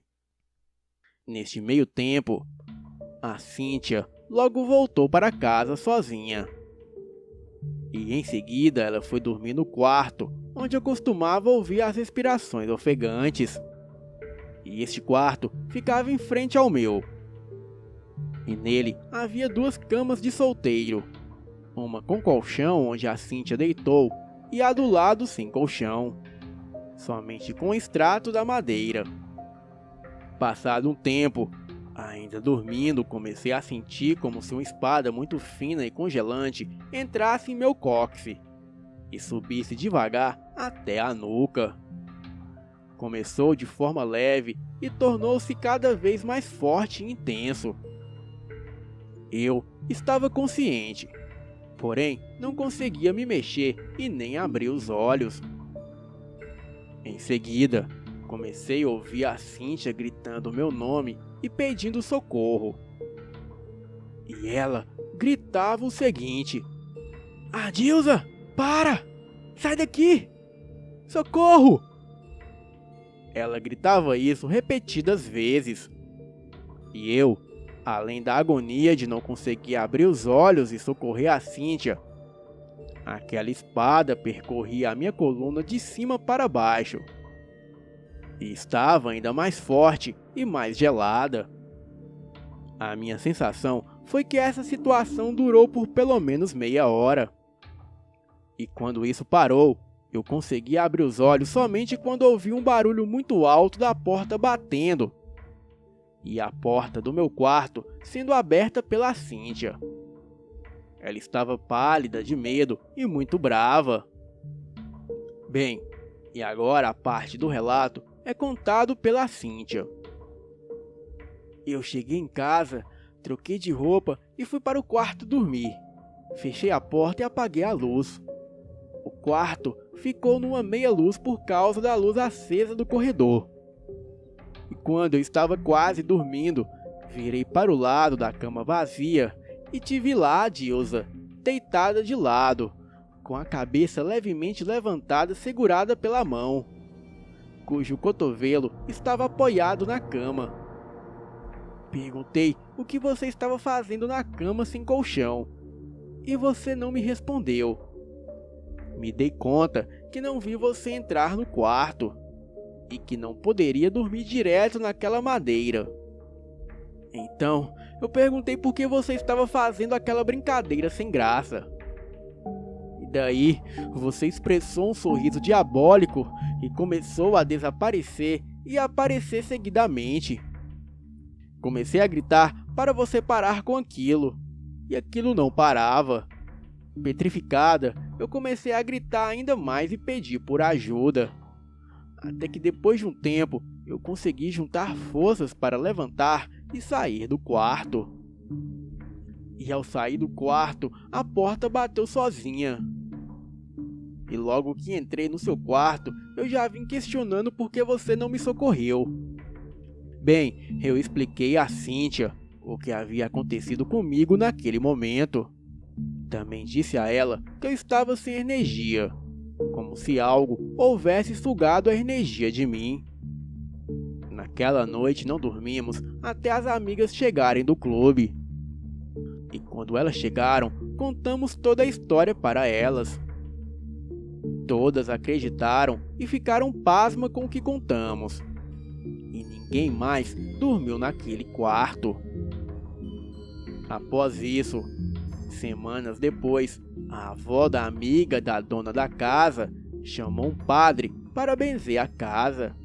Neste meio tempo, a Cíntia logo voltou para casa sozinha. E em seguida ela foi dormir no quarto, onde eu costumava ouvir as respirações ofegantes. E este quarto ficava em frente ao meu. E nele havia 2 camas de solteiro, uma com colchão onde a Cíntia deitou e a do lado sem colchão, somente com extrato da madeira. Passado um tempo, ainda dormindo, comecei a sentir como se uma espada muito fina e congelante entrasse em meu cóccix e subisse devagar até a nuca. Começou de forma leve e tornou-se cada vez mais forte e intenso. Eu estava consciente, porém não conseguia me mexer e nem abrir os olhos. Em seguida, comecei a ouvir a Cíntia gritando meu nome e pedindo socorro. e ela gritava o seguinte: Adilza, para! Sai daqui! Socorro! Ela gritava isso repetidas vezes. E eu, além da agonia de não conseguir abrir os olhos e socorrer a Cíntia, aquela espada percorria a minha coluna de cima para baixo. E estava ainda mais forte e mais gelada. A minha sensação foi que essa situação durou por pelo menos meia hora. E quando isso parou, eu consegui abrir os olhos somente quando ouvi um barulho muito alto da porta batendo. E a porta do meu quarto sendo aberta pela Cíntia. Ela estava pálida de medo e muito brava. Bem, e agora a parte do relato é contado pela Cíntia. Eu cheguei em casa, troquei de roupa e fui para o quarto dormir. Fechei a porta e apaguei a luz. O quarto ficou numa meia luz por causa da luz acesa do corredor. E quando eu estava quase dormindo, virei para o lado da cama vazia e te vi lá a Dilza, deitada de lado, com a cabeça levemente levantada segurada pela mão, cujo cotovelo estava apoiado na cama. Perguntei o que você estava fazendo na cama sem colchão, e você não me respondeu. Me dei conta que não vi você entrar no quarto, e que não poderia dormir direto naquela madeira. Então, eu perguntei por que você estava fazendo aquela brincadeira sem graça. E daí, você expressou um sorriso diabólico e começou a desaparecer e aparecer seguidamente. Comecei a gritar para você parar com aquilo, e aquilo não parava. Petrificada, eu comecei a gritar ainda mais e pedir por ajuda. Até que depois de um tempo, eu consegui juntar forças para levantar e sair do quarto. E ao sair do quarto, a porta bateu sozinha. E logo que entrei no seu quarto, eu já vim questionando por que você não me socorreu. Bem, eu expliquei a Cíntia o que havia acontecido comigo naquele momento. Também disse a ela que eu estava sem energia, como se algo houvesse sugado a energia de mim. Naquela noite não dormimos até as amigas chegarem do clube. E quando elas chegaram, contamos toda a história para elas. Todas acreditaram e ficaram pasmas com o que contamos. E ninguém mais dormiu naquele quarto. Após isso, semanas depois, a avó da amiga da dona da casa chamou um padre para benzer a casa.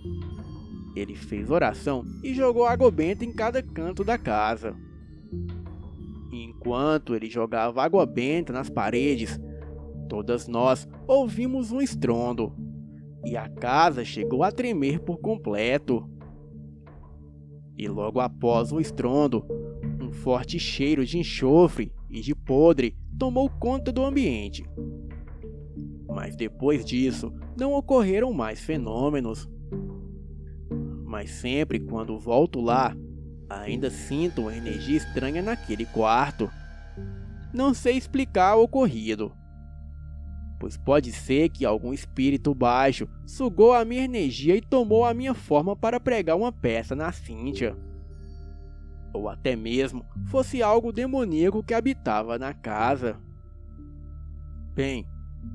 Ele fez oração e jogou água benta em cada canto da casa. E enquanto ele jogava água benta nas paredes, todas nós ouvimos um estrondo, e a casa chegou a tremer por completo. E logo após o estrondo, um forte cheiro de enxofre e de podre tomou conta do ambiente. Mas depois disso, não ocorreram mais fenômenos. Mas sempre quando volto lá, ainda sinto uma energia estranha naquele quarto. Não sei explicar o ocorrido, pois pode ser que algum espírito baixo sugou a minha energia e tomou a minha forma para pregar uma peça na Cíntia. Ou até mesmo fosse algo demoníaco que habitava na casa. Bem,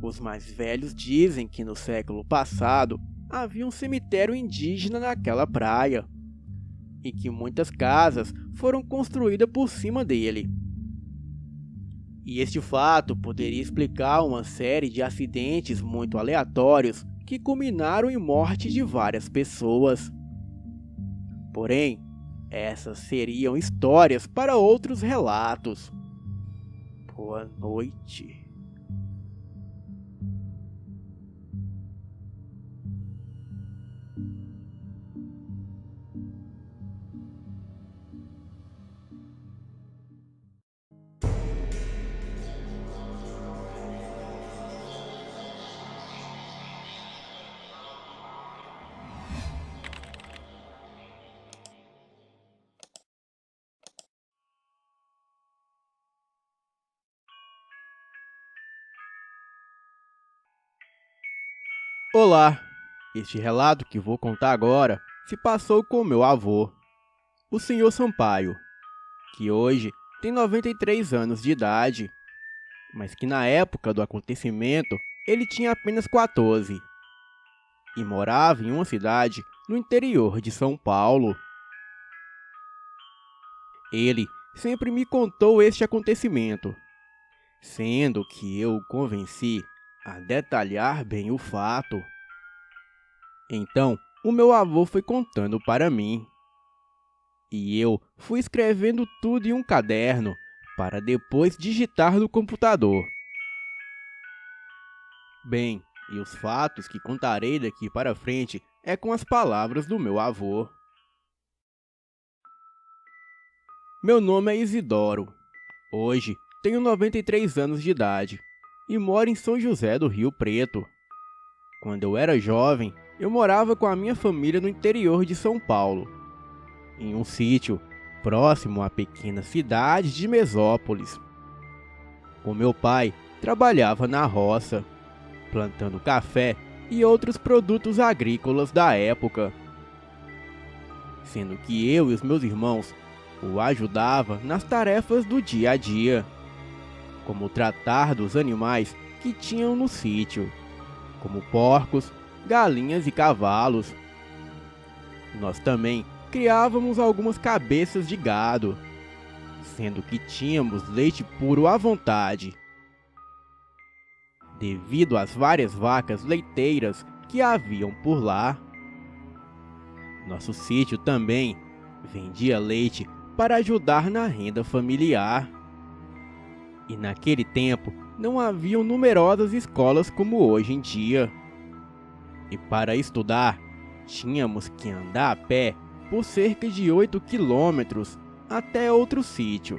os mais velhos dizem que no século passado havia um cemitério indígena naquela praia, e que muitas casas foram construídas por cima dele. E este fato poderia explicar uma série de acidentes muito aleatórios que culminaram em morte de várias pessoas. Porém, essas seriam histórias para outros relatos. Boa noite. Olá! Este relato que vou contar agora se passou com meu avô, o Sr. Sampaio, que hoje tem 93 anos de idade, mas que na época do acontecimento ele tinha apenas 14 e morava em uma cidade no interior de São Paulo. Ele sempre me contou este acontecimento, sendo que eu o convenci a detalhar bem o fato. Então, o meu avô foi contando para mim, e eu fui escrevendo tudo em um caderno para depois digitar no computador. Bem, e os fatos que contarei daqui para frente é com as palavras do meu avô. Meu nome é Isidoro. Hoje tenho 93 anos de idade e moro em São José do Rio Preto. Quando eu era jovem, eu morava com a minha família no interior de São Paulo, em um sítio próximo à pequena cidade de Mesópolis. O meu pai trabalhava na roça, plantando café e outros produtos agrícolas da época, sendo que eu e os meus irmãos o ajudava nas tarefas do dia a dia, como tratar dos animais que tinham no sítio, como porcos, galinhas e cavalos. Nós também criávamos algumas cabeças de gado, sendo que tínhamos leite puro à vontade, devido às várias vacas leiteiras que haviam por lá. Nosso sítio também vendia leite para ajudar na renda familiar. E naquele tempo não haviam numerosas escolas como hoje em dia. E para estudar, tínhamos que andar a pé por cerca de 8 quilômetros até outro sítio,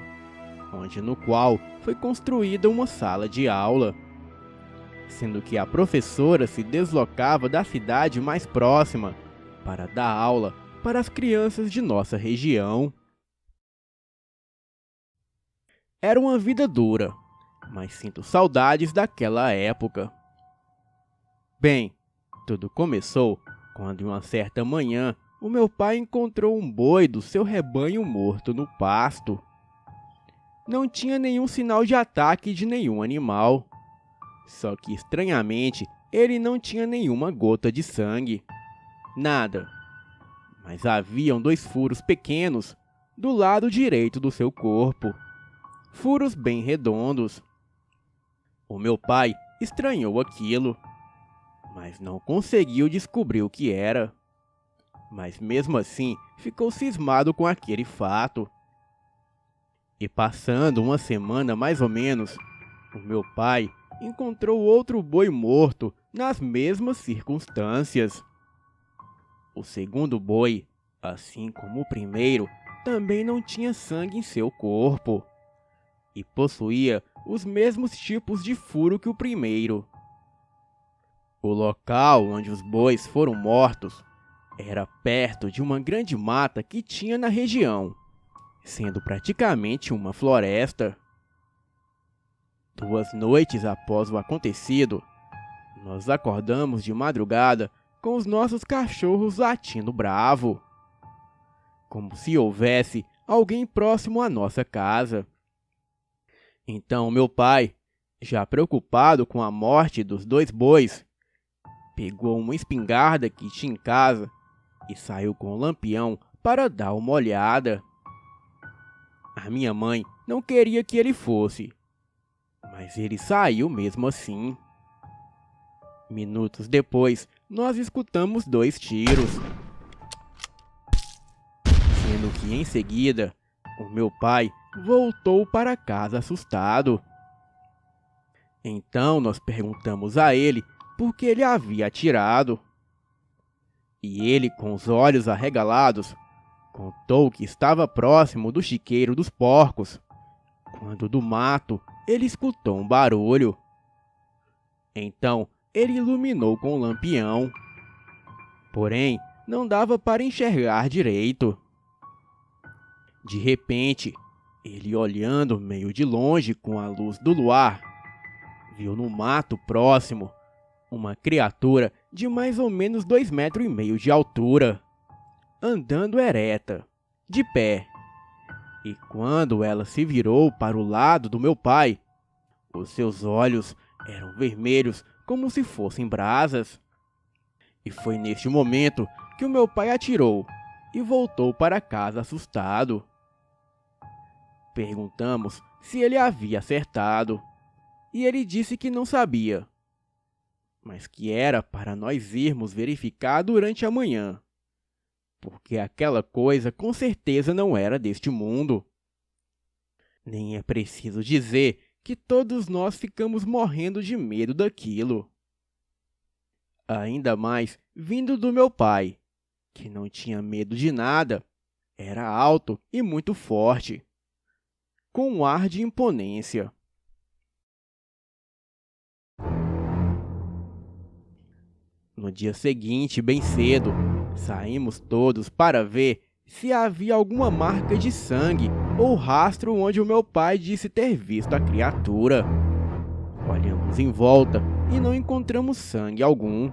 onde no qual foi construída uma sala de aula, sendo que a professora se deslocava da cidade mais próxima para dar aula para as crianças de nossa região. Era uma vida dura, mas sinto saudades daquela época. Bem, tudo começou quando em uma certa manhã o meu pai encontrou um boi do seu rebanho morto no pasto. Não tinha nenhum sinal de ataque de nenhum animal, só que estranhamente ele não tinha nenhuma gota de sangue. Nada. Mas haviam 2 furos pequenos do lado direito do seu corpo. Furos bem redondos. O meu pai estranhou aquilo, mas não conseguiu descobrir o que era. Mas mesmo assim ficou cismado com aquele fato. E passando uma semana mais ou menos, o meu pai encontrou outro boi morto nas mesmas circunstâncias. O segundo boi, assim como o primeiro, também não tinha sangue em seu corpo e possuía os mesmos tipos de furo que o primeiro. O local onde os bois foram mortos era perto de uma grande mata que tinha na região, sendo praticamente uma floresta. 2 noites após o acontecido, nós acordamos de madrugada com os nossos cachorros latindo bravo, como se houvesse alguém próximo à nossa casa. Então meu pai, já preocupado com a morte dos 2 bois, pegou uma espingarda que tinha em casa e saiu com o lampião para dar uma olhada. A minha mãe não queria que ele fosse, mas ele saiu mesmo assim. Minutos depois, nós escutamos 2 tiros, sendo que em seguida, o meu pai voltou para casa assustado. Então nós perguntamos a ele por que ele havia atirado. E ele, com os olhos arregalados, contou que estava próximo do chiqueiro dos porcos, quando do mato ele escutou um barulho. Então ele iluminou com o lampião, porém não dava para enxergar direito. De repente, ele, olhando meio de longe com a luz do luar, viu no mato próximo uma criatura de mais ou menos 2,5 metros de altura, andando ereta, de pé. E quando ela se virou para o lado do meu pai, os seus olhos eram vermelhos como se fossem brasas. E foi neste momento que o meu pai atirou e voltou para casa assustado. Perguntamos se ele havia acertado, e ele disse que não sabia, mas que era para nós irmos verificar durante a manhã, porque aquela coisa com certeza não era deste mundo. Nem é preciso dizer que todos nós ficamos morrendo de medo daquilo. Ainda mais vindo do meu pai, que não tinha medo de nada, era alto e muito forte, com um ar de imponência. No dia seguinte, bem cedo, saímos todos para ver se havia alguma marca de sangue ou rastro onde o meu pai disse ter visto a criatura. Olhamos em volta e não encontramos sangue algum.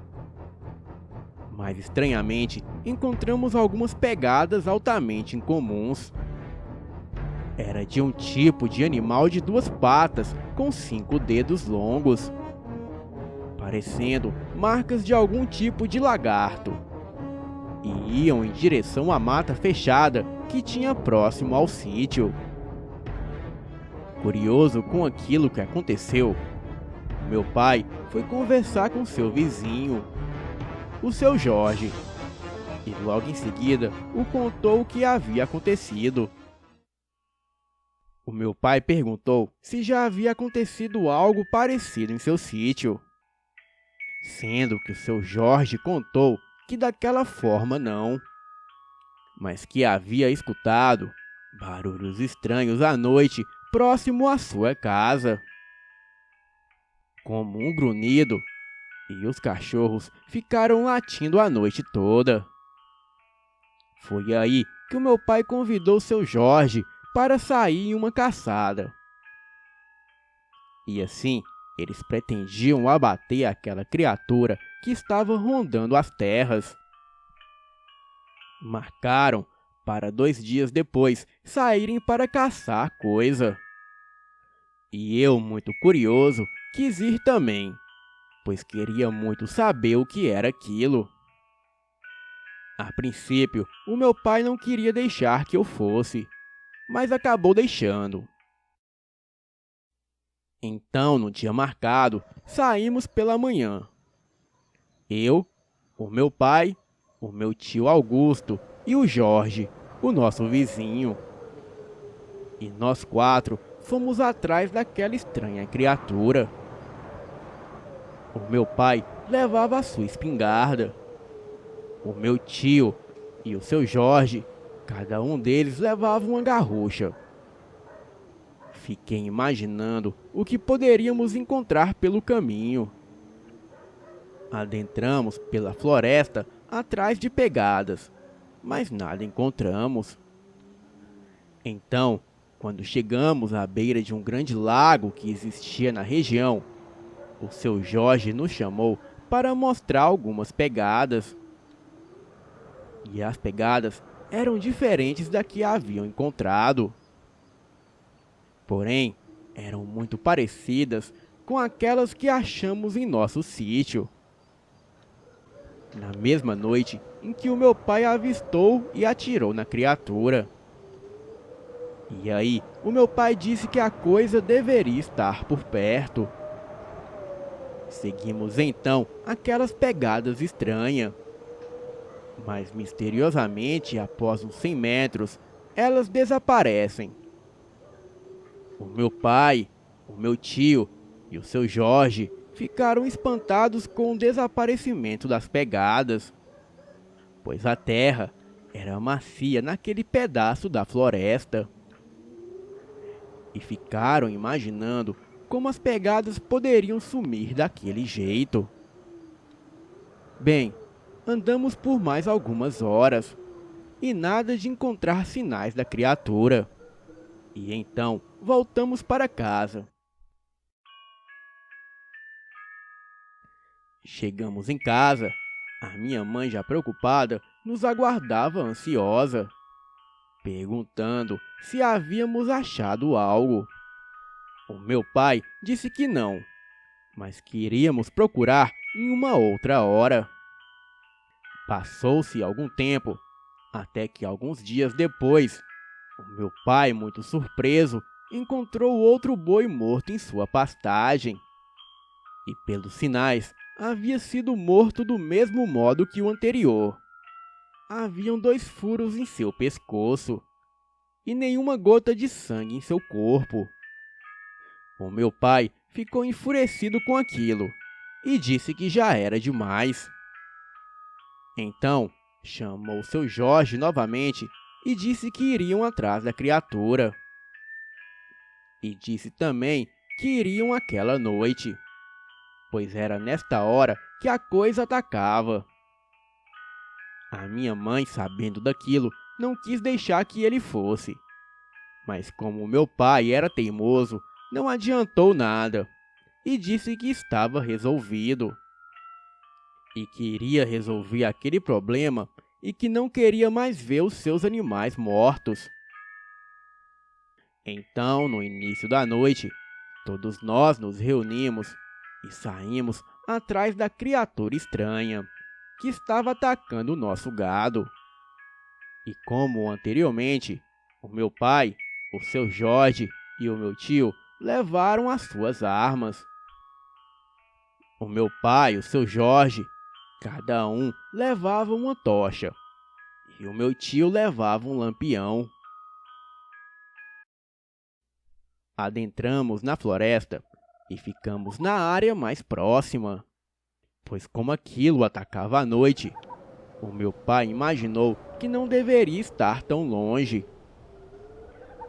Mas estranhamente, encontramos algumas pegadas altamente incomuns. Era de um tipo de animal de 2 patas com 5 dedos longos, parecendo marcas de algum tipo de lagarto, e iam em direção à mata fechada que tinha próximo ao sítio. Curioso com aquilo que aconteceu, meu pai foi conversar com seu vizinho, o seu Jorge, e logo em seguida o contou o que havia acontecido. O meu pai perguntou se já havia acontecido algo parecido em seu sítio, sendo que o seu Jorge contou que daquela forma não, mas que havia escutado barulhos estranhos à noite próximo à sua casa, como um grunhido, e os cachorros ficaram latindo a noite toda. Foi aí que o meu pai convidou seu Jorge para sair em uma caçada. E assim, eles pretendiam abater aquela criatura que estava rondando as terras. Marcaram para 2 dias depois saírem para caçar a coisa. E eu, muito curioso, quis ir também, pois queria muito saber o que era aquilo. A princípio, o meu pai não queria deixar que eu fosse, mas acabou deixando. Então, no dia marcado, saímos pela manhã. Eu, o meu pai, o meu tio Augusto e o Jorge, o nosso vizinho. E nós 4 fomos atrás daquela estranha criatura. O meu pai levava a sua espingarda. O meu tio e o seu Jorge, cada um deles levava uma garrucha. Fiquei imaginando o que poderíamos encontrar pelo caminho. Adentramos pela floresta atrás de pegadas, mas nada encontramos. Então, quando chegamos à beira de um grande lago que existia na região, o seu Jorge nos chamou para mostrar algumas pegadas. E as pegadas eram diferentes da que haviam encontrado. Porém, eram muito parecidas com aquelas que achamos em nosso sítio. Na mesma noite em que o meu pai avistou e atirou na criatura. E aí, o meu pai disse que a coisa deveria estar por perto. Seguimos então aquelas pegadas estranhas. Mas misteriosamente, após uns 100 metros, elas desaparecem. O meu pai, o meu tio e o seu Jorge ficaram espantados com o desaparecimento das pegadas, pois a terra era macia naquele pedaço da floresta. E ficaram imaginando como as pegadas poderiam sumir daquele jeito. Bem, andamos por mais algumas horas, e nada de encontrar sinais da criatura. E então voltamos para casa. Chegamos em casa. A minha mãe, já preocupada, nos aguardava ansiosa, perguntando se havíamos achado algo. O meu pai disse que não, mas que iríamos procurar em uma outra hora. Passou-se algum tempo, até que alguns dias depois, o meu pai, muito surpreso, encontrou outro boi morto em sua pastagem. E pelos sinais, havia sido morto do mesmo modo que o anterior. Haviam 2 furos em seu pescoço e nenhuma gota de sangue em seu corpo. O meu pai ficou enfurecido com aquilo e disse que já era demais. Então, chamou seu Jorge novamente e disse que iriam atrás da criatura. E disse também que iriam aquela noite, pois era nesta hora que a coisa atacava. A minha mãe, sabendo daquilo, não quis deixar que ele fosse. Mas como meu pai era teimoso, não adiantou nada e disse que estava resolvido. E que iria resolver aquele problema e que não queria mais ver os seus animais mortos. Então, no início da noite, todos nós nos reunimos e saímos atrás da criatura estranha que estava atacando o nosso gado. E como anteriormente, o meu pai, o seu Jorge e o meu tio levaram as suas armas. O meu pai e o seu Jorge, cada um levava uma tocha, e o meu tio levava um lampião. Adentramos na floresta e ficamos na área mais próxima, pois como aquilo atacava à noite, o meu pai imaginou que não deveria estar tão longe.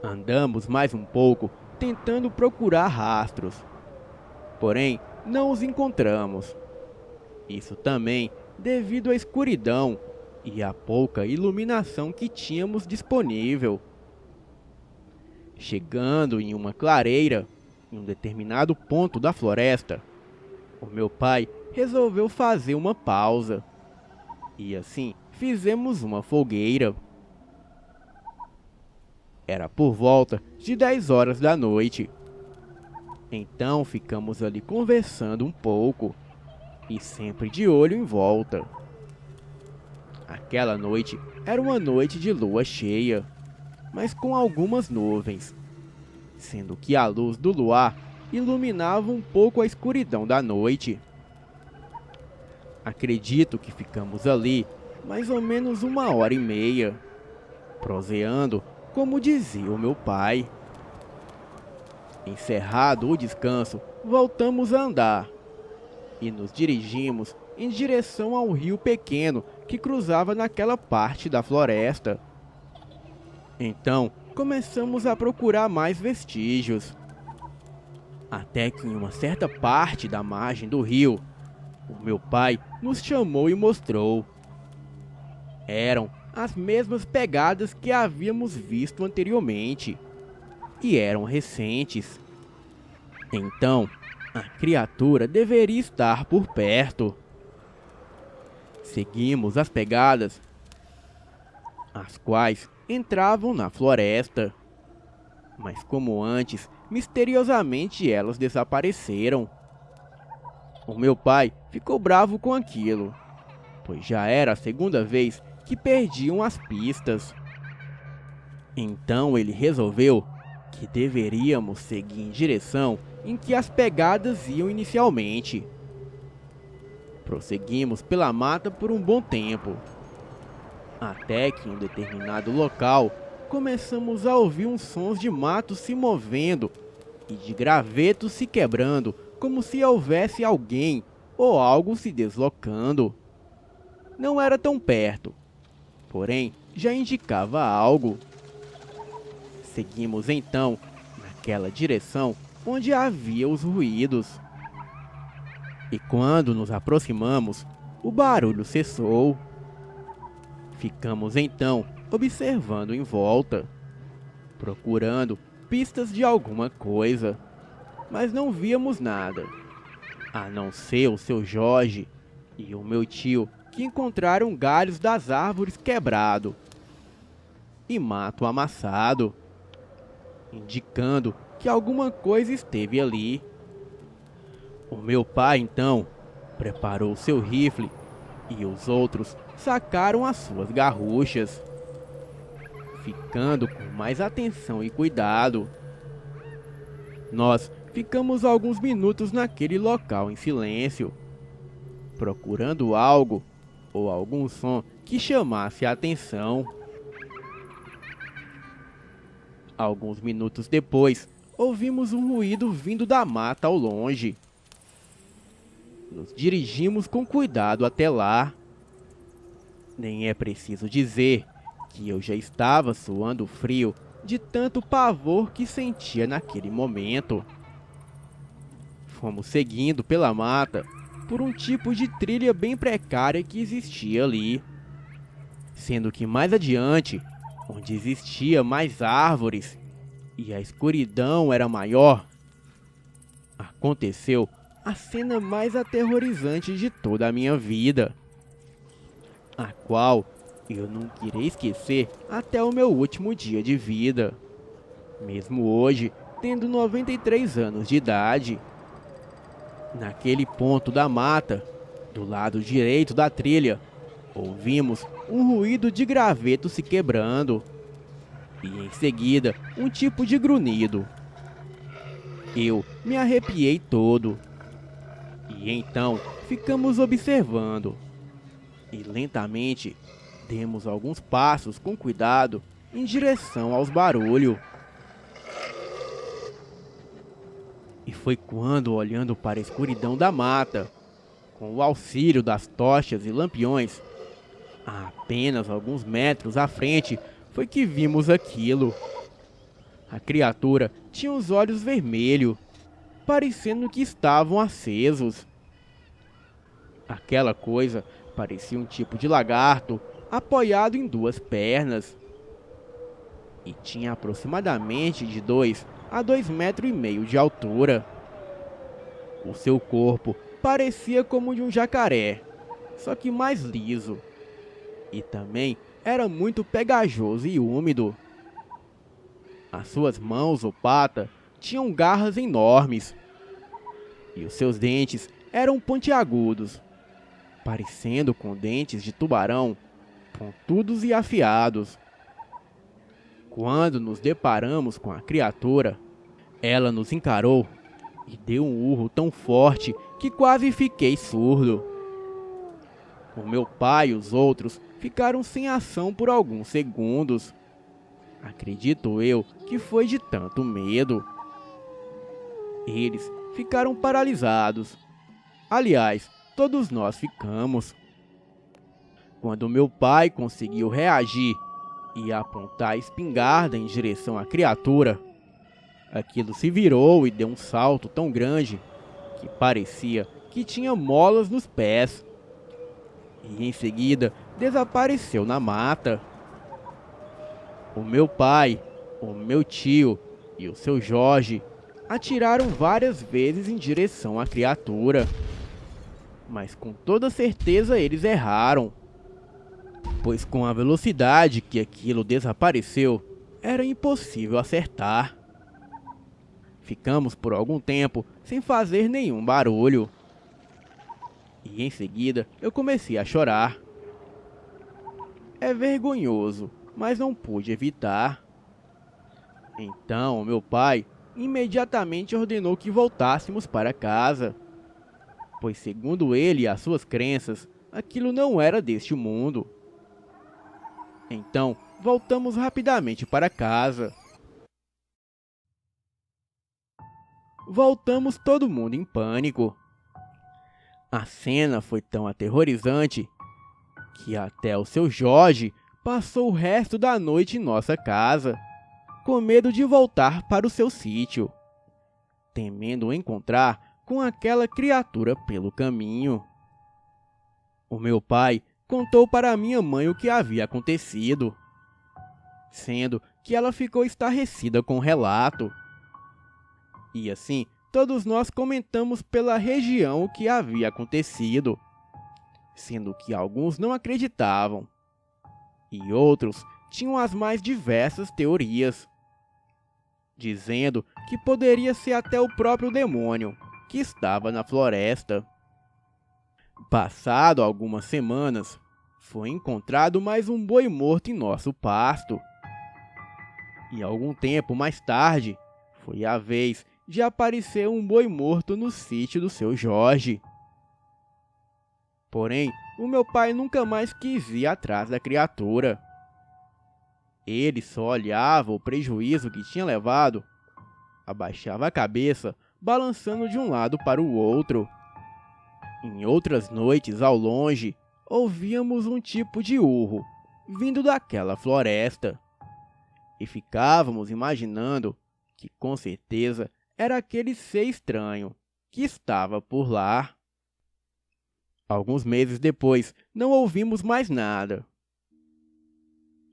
Andamos mais um pouco, tentando procurar rastros, porém não os encontramos. Isso também devido à escuridão e à pouca iluminação que tínhamos disponível. Chegando em uma clareira, em um determinado ponto da floresta, o meu pai resolveu fazer uma pausa. E assim fizemos uma fogueira. Era por volta de 10 horas da noite. Então ficamos ali conversando um pouco e sempre de olho em volta. Aquela noite era uma noite de lua cheia, mas com algumas nuvens, sendo que a luz do luar iluminava um pouco a escuridão da noite. Acredito que ficamos ali mais ou menos 1h30, proseando, como dizia o meu pai. Encerrado o descanso, voltamos a andar e nos dirigimos em direção ao rio pequeno que cruzava naquela parte da floresta. Então, começamos a procurar mais vestígios, até que em uma certa parte da margem do rio, o meu pai nos chamou e mostrou. Eram as mesmas pegadas que havíamos visto anteriormente, e eram recentes. Então, a criatura deveria estar por perto. Seguimos as pegadas, as quais entravam na floresta. Mas como antes, misteriosamente elas desapareceram. O meu pai ficou bravo com aquilo, pois já era a segunda vez que perdiam as pistas. Então ele resolveu que deveríamos seguir em direção em que as pegadas iam inicialmente. Prosseguimos pela mata por um bom tempo, até que em um determinado local começamos a ouvir uns sons de mato se movendo e de gravetos se quebrando, como se houvesse alguém ou algo se deslocando. Não era tão perto, porém já indicava algo. Seguimos então naquela direção onde havia os ruídos. E quando nos aproximamos, o barulho cessou. Ficamos então observando em volta, procurando pistas de alguma coisa, mas não víamos nada, a não ser o seu Jorge e o meu tio, que encontraram galhos das árvores quebrado e mato amassado, indicando que alguma coisa esteve ali. O meu pai, então, preparou seu rifle e os outros sacaram as suas garruchas, ficando com mais atenção e cuidado. Nós ficamos alguns minutos naquele local em silêncio, procurando algo ou algum som que chamasse a atenção. Alguns minutos depois, ouvimos um ruído vindo da mata ao longe. Nos dirigimos com cuidado até lá. Nem é preciso dizer que eu já estava suando frio de tanto pavor que sentia naquele momento. Fomos seguindo pela mata por um tipo de trilha bem precária que existia ali, sendo que mais adiante, onde existia mais árvores e a escuridão era maior, aconteceu a cena mais aterrorizante de toda a minha vida, a qual eu nunca irei esquecer até o meu último dia de vida, mesmo hoje tendo 93 anos de idade. Naquele ponto da mata, do lado direito da trilha, ouvimos um ruído de graveto se quebrando e em seguida um tipo de grunhido. Eu me arrepiei todo e então ficamos observando e lentamente demos alguns passos com cuidado em direção aos barulhos. E foi quando, olhando para a escuridão da mata, com o auxílio das tochas e lampiões, a apenas alguns metros à frente, foi que vimos aquilo. A criatura tinha os olhos vermelhos, parecendo que estavam acesos. Aquela coisa parecia um tipo de lagarto apoiado em duas pernas. E tinha aproximadamente de 2 a 2,5 metros de altura. O seu corpo parecia como de um jacaré, só que mais liso. E também era muito pegajoso e úmido. As suas mãos ou patas tinham garras enormes. E os seus dentes eram pontiagudos, parecendo com dentes de tubarão, pontudos e afiados. Quando nos deparamos com a criatura, ela nos encarou e deu um urro tão forte que quase fiquei surdo. O meu pai e os outros ficaram sem ação por alguns segundos. Acredito eu que foi de tanto medo. Eles ficaram paralisados. Aliás, todos nós ficamos. Quando meu pai conseguiu reagir e apontar a espingarda em direção à criatura, aquilo se virou e deu um salto tão grande que parecia que tinha molas nos pés. E em seguida desapareceu na mata. O meu pai, o meu tio e o seu Jorge atiraram várias vezes em direção à criatura, mas com toda certeza eles erraram, pois com a velocidade que aquilo desapareceu, era impossível acertar. Ficamos por algum tempo sem fazer nenhum barulho. E em seguida eu comecei a chorar. É vergonhoso, mas não pude evitar. Então meu pai imediatamente ordenou que voltássemos para casa, pois segundo ele e as suas crenças, aquilo não era deste mundo. Então voltamos rapidamente para casa. Voltamos todo mundo em pânico. A cena foi tão aterrorizante que até o seu Jorge passou o resto da noite em nossa casa, com medo de voltar para o seu sítio, temendo encontrar com aquela criatura pelo caminho. O meu pai contou para minha mãe o que havia acontecido, sendo que ela ficou estarrecida com o relato. E assim, todos nós comentamos pela região o que havia acontecido, sendo que alguns não acreditavam, e outros tinham as mais diversas teorias, dizendo que poderia ser até o próprio demônio que estava na floresta. Passado algumas semanas, foi encontrado mais um boi morto em nosso pasto. E algum tempo mais tarde, foi a vez de aparecer um boi morto no sítio do seu Jorge. Porém, o meu pai nunca mais quis ir atrás da criatura. Ele só olhava o prejuízo que tinha levado, abaixava a cabeça, balançando de um lado para o outro. Em outras noites, ao longe, ouvíamos um tipo de urro vindo daquela floresta. E ficávamos imaginando que com certeza era aquele ser estranho que estava por lá. Alguns meses depois, não ouvimos mais nada.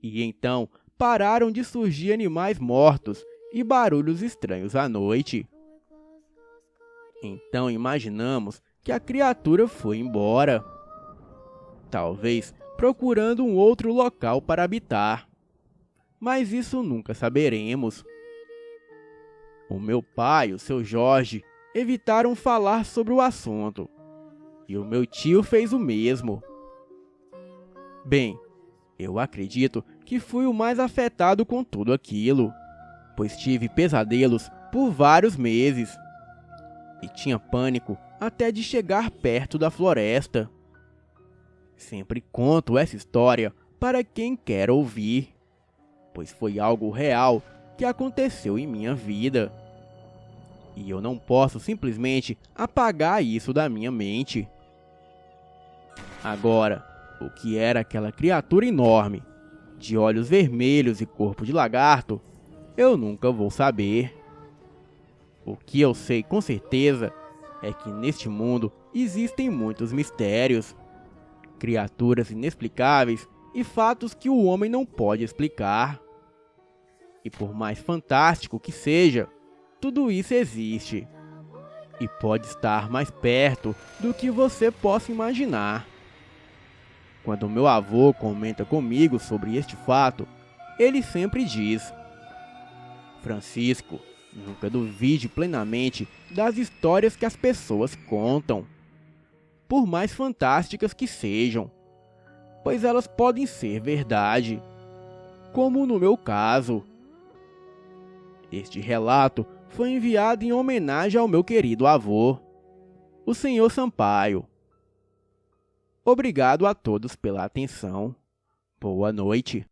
E então pararam de surgir animais mortos e barulhos estranhos à noite. Então imaginamos que a criatura foi embora, talvez procurando um outro local para habitar. Mas isso nunca saberemos. O meu pai e o seu Jorge evitaram falar sobre o assunto, e o meu tio fez o mesmo. Bem, eu acredito que fui o mais afetado com tudo aquilo, pois tive pesadelos por vários meses, e tinha pânico até de chegar perto da floresta. Sempre conto essa história para quem quer ouvir, pois foi algo real que aconteceu em minha vida. E eu não posso simplesmente apagar isso da minha mente. Agora, o que era aquela criatura enorme, de olhos vermelhos e corpo de lagarto, eu nunca vou saber. O que eu sei com certeza é que neste mundo existem muitos mistérios, criaturas inexplicáveis e fatos que o homem não pode explicar. E por mais fantástico que seja, tudo isso existe. E pode estar mais perto do que você possa imaginar. Quando meu avô comenta comigo sobre este fato, ele sempre diz: Francisco, nunca duvide plenamente das histórias que as pessoas contam, por mais fantásticas que sejam, pois elas podem ser verdade, como no meu caso. Este relato foi enviado em homenagem ao meu querido avô, o Sr. Sampaio. Obrigado a todos pela atenção. Boa noite.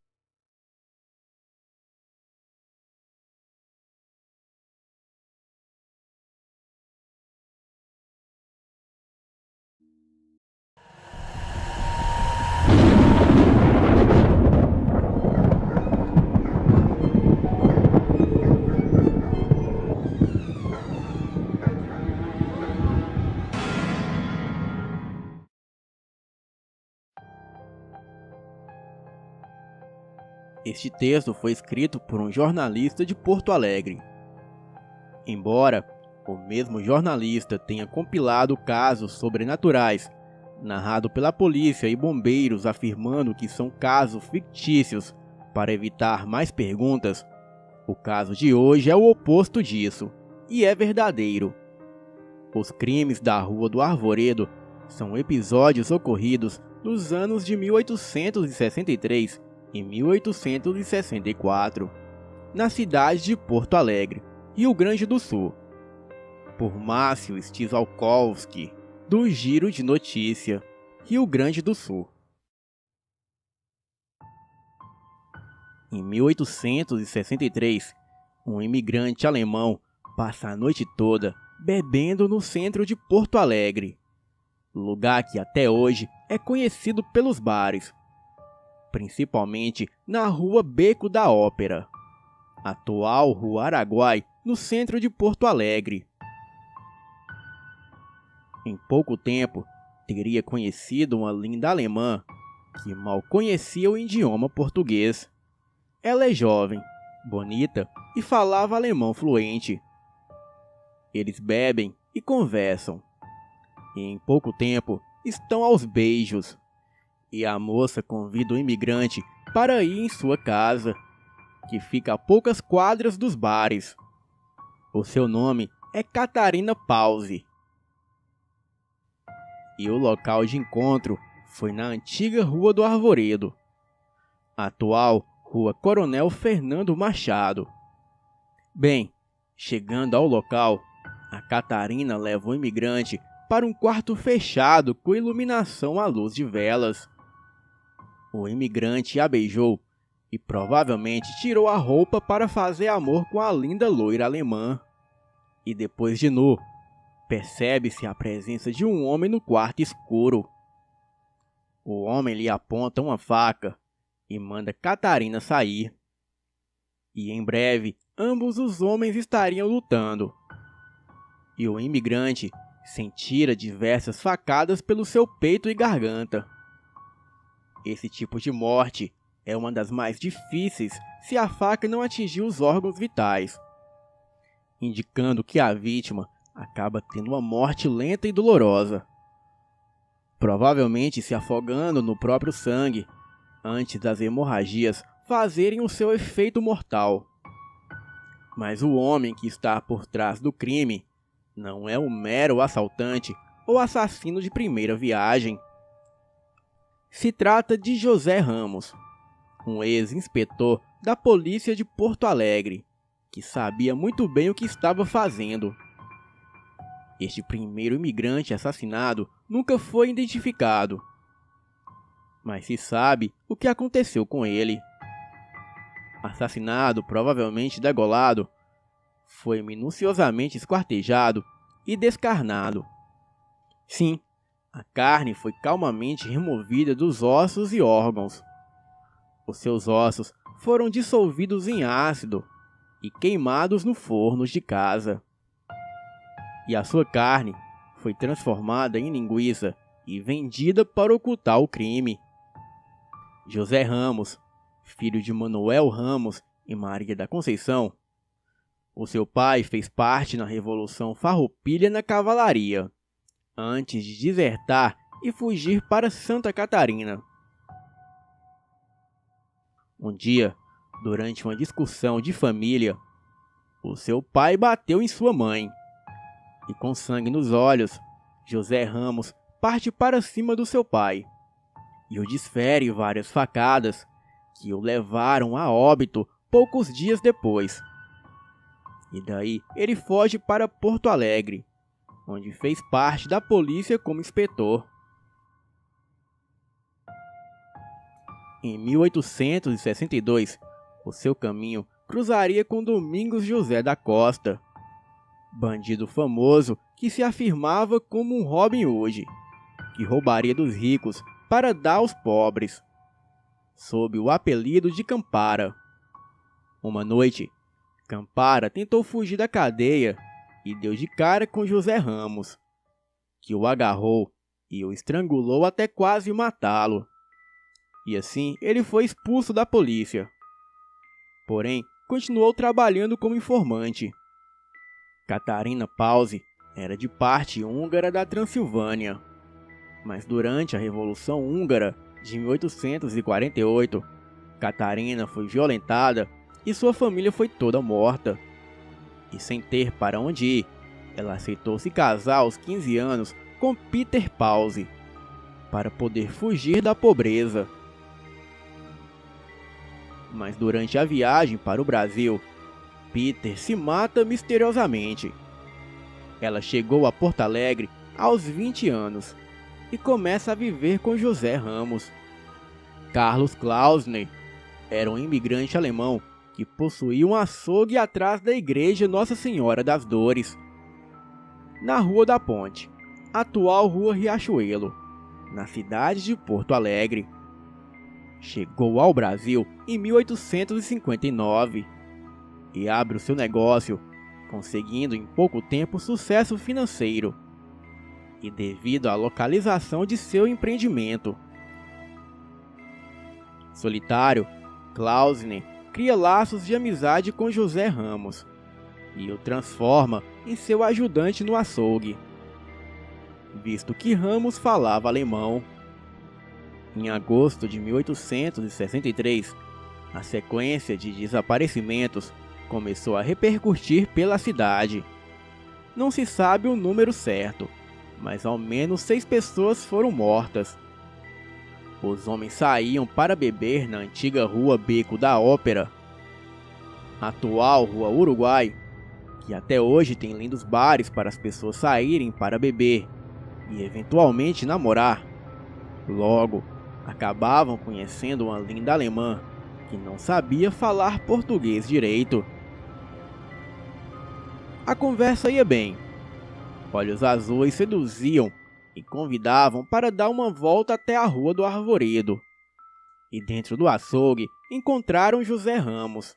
Este texto foi escrito por um jornalista de Porto Alegre. Embora o mesmo jornalista tenha compilado casos sobrenaturais, narrado pela polícia e bombeiros afirmando que são casos fictícios para evitar mais perguntas, o caso de hoje é o oposto disso, e é verdadeiro. Os crimes da Rua do Arvoredo são episódios ocorridos nos anos de 1863 e 1864, na cidade de Porto Alegre, Rio Grande do Sul, por Márcio Stizalkowski, do Giro de Notícia, Rio Grande do Sul. Em 1863, um imigrante alemão passa a noite toda bebendo no centro de Porto Alegre, lugar que até hoje é conhecido pelos bares, principalmente na Rua Beco da Ópera, atual Rua Araguai, no centro de Porto Alegre. Em pouco tempo, teria conhecido uma linda alemã que mal conhecia o idioma português. Ela é jovem, bonita e falava alemão fluente. Eles bebem e conversam. E em pouco tempo estão aos beijos. E a moça convida o imigrante para ir em sua casa, que fica a poucas quadras dos bares. O seu nome é Catarina Pause. E o local de encontro foi na antiga Rua do Arvoredo, atual Rua Coronel Fernando Machado. Bem, chegando ao local, a Catarina leva o imigrante para um quarto fechado com iluminação à luz de velas. O imigrante a beijou e provavelmente tirou a roupa para fazer amor com a linda loira alemã. E depois de nu, percebe-se a presença de um homem no quarto escuro. O homem lhe aponta uma faca e manda Catarina sair. E em breve, ambos os homens estariam lutando. E o imigrante sentira diversas facadas pelo seu peito e garganta. Esse tipo de morte é uma das mais difíceis se a faca não atingir os órgãos vitais, indicando que a vítima acaba tendo uma morte lenta e dolorosa, provavelmente se afogando no próprio sangue, antes das hemorragias fazerem o seu efeito mortal. Mas o homem que está por trás do crime não é um mero assaltante ou assassino de primeira viagem. Se trata de José Ramos, um ex-inspetor da polícia de Porto Alegre, que sabia muito bem o que estava fazendo. Este primeiro imigrante assassinado nunca foi identificado, mas se sabe o que aconteceu com ele. Assassinado, provavelmente degolado, foi minuciosamente esquartejado e descarnado. Sim, a carne foi calmamente removida dos ossos e órgãos. Os seus ossos foram dissolvidos em ácido e queimados no forno de casa. E a sua carne foi transformada em linguiça e vendida para ocultar o crime. José Ramos, filho de Manuel Ramos e Maria da Conceição, o seu pai fez parte na Revolução Farroupilha na cavalaria, antes de desertar e fugir para Santa Catarina. Um dia, durante uma discussão de família, o seu pai bateu em sua mãe. E com sangue nos olhos, José Ramos parte para cima do seu pai e o desfere várias facadas que o levaram a óbito poucos dias depois. E daí ele foge para Porto Alegre, onde fez parte da polícia como inspetor. Em 1862, o seu caminho cruzaria com Domingos José da Costa, bandido famoso que se afirmava como um Robin Hood, que roubaria dos ricos para dar aos pobres, sob o apelido de Campara. Uma noite, Campara tentou fugir da cadeia e deu de cara com José Ramos, que o agarrou e o estrangulou até quase matá-lo. E assim ele foi expulso da polícia. Porém, continuou trabalhando como informante. Catarina Pause era de parte húngara da Transilvânia, mas durante a Revolução Húngara de 1848, Catarina foi violentada e sua família foi toda morta. E sem ter para onde ir, ela aceitou se casar aos 15 anos com Peter Pause, para poder fugir da pobreza. Mas durante a viagem para o Brasil, Peter se mata misteriosamente. Ela chegou a Porto Alegre aos 20 anos e começa a viver com José Ramos. Carlos Klausner era um imigrante alemão que possuía um açougue atrás da igreja Nossa Senhora das Dores, na Rua da Ponte, atual Rua Riachuelo, na cidade de Porto Alegre. Chegou ao Brasil em 1859 e abre o seu negócio, conseguindo em pouco tempo sucesso financeiro, e devido à localização de seu empreendimento. Solitário, Klausner cria laços de amizade com José Ramos e o transforma em seu ajudante no açougue, visto que Ramos falava alemão. Em agosto de 1863, a sequência de desaparecimentos começou a repercutir pela cidade. Não se sabe o número certo, mas ao menos 6 pessoas foram mortas. Os homens saíam para beber na antiga Rua Beco da Ópera, atual Rua Uruguai, que até hoje tem lindos bares para as pessoas saírem para beber e eventualmente namorar. Logo, acabavam conhecendo uma linda alemã que não sabia falar português direito. A conversa ia bem. Olhos azuis seduziam e convidavam para dar uma volta até a Rua do Arvoredo. E dentro do açougue encontraram José Ramos,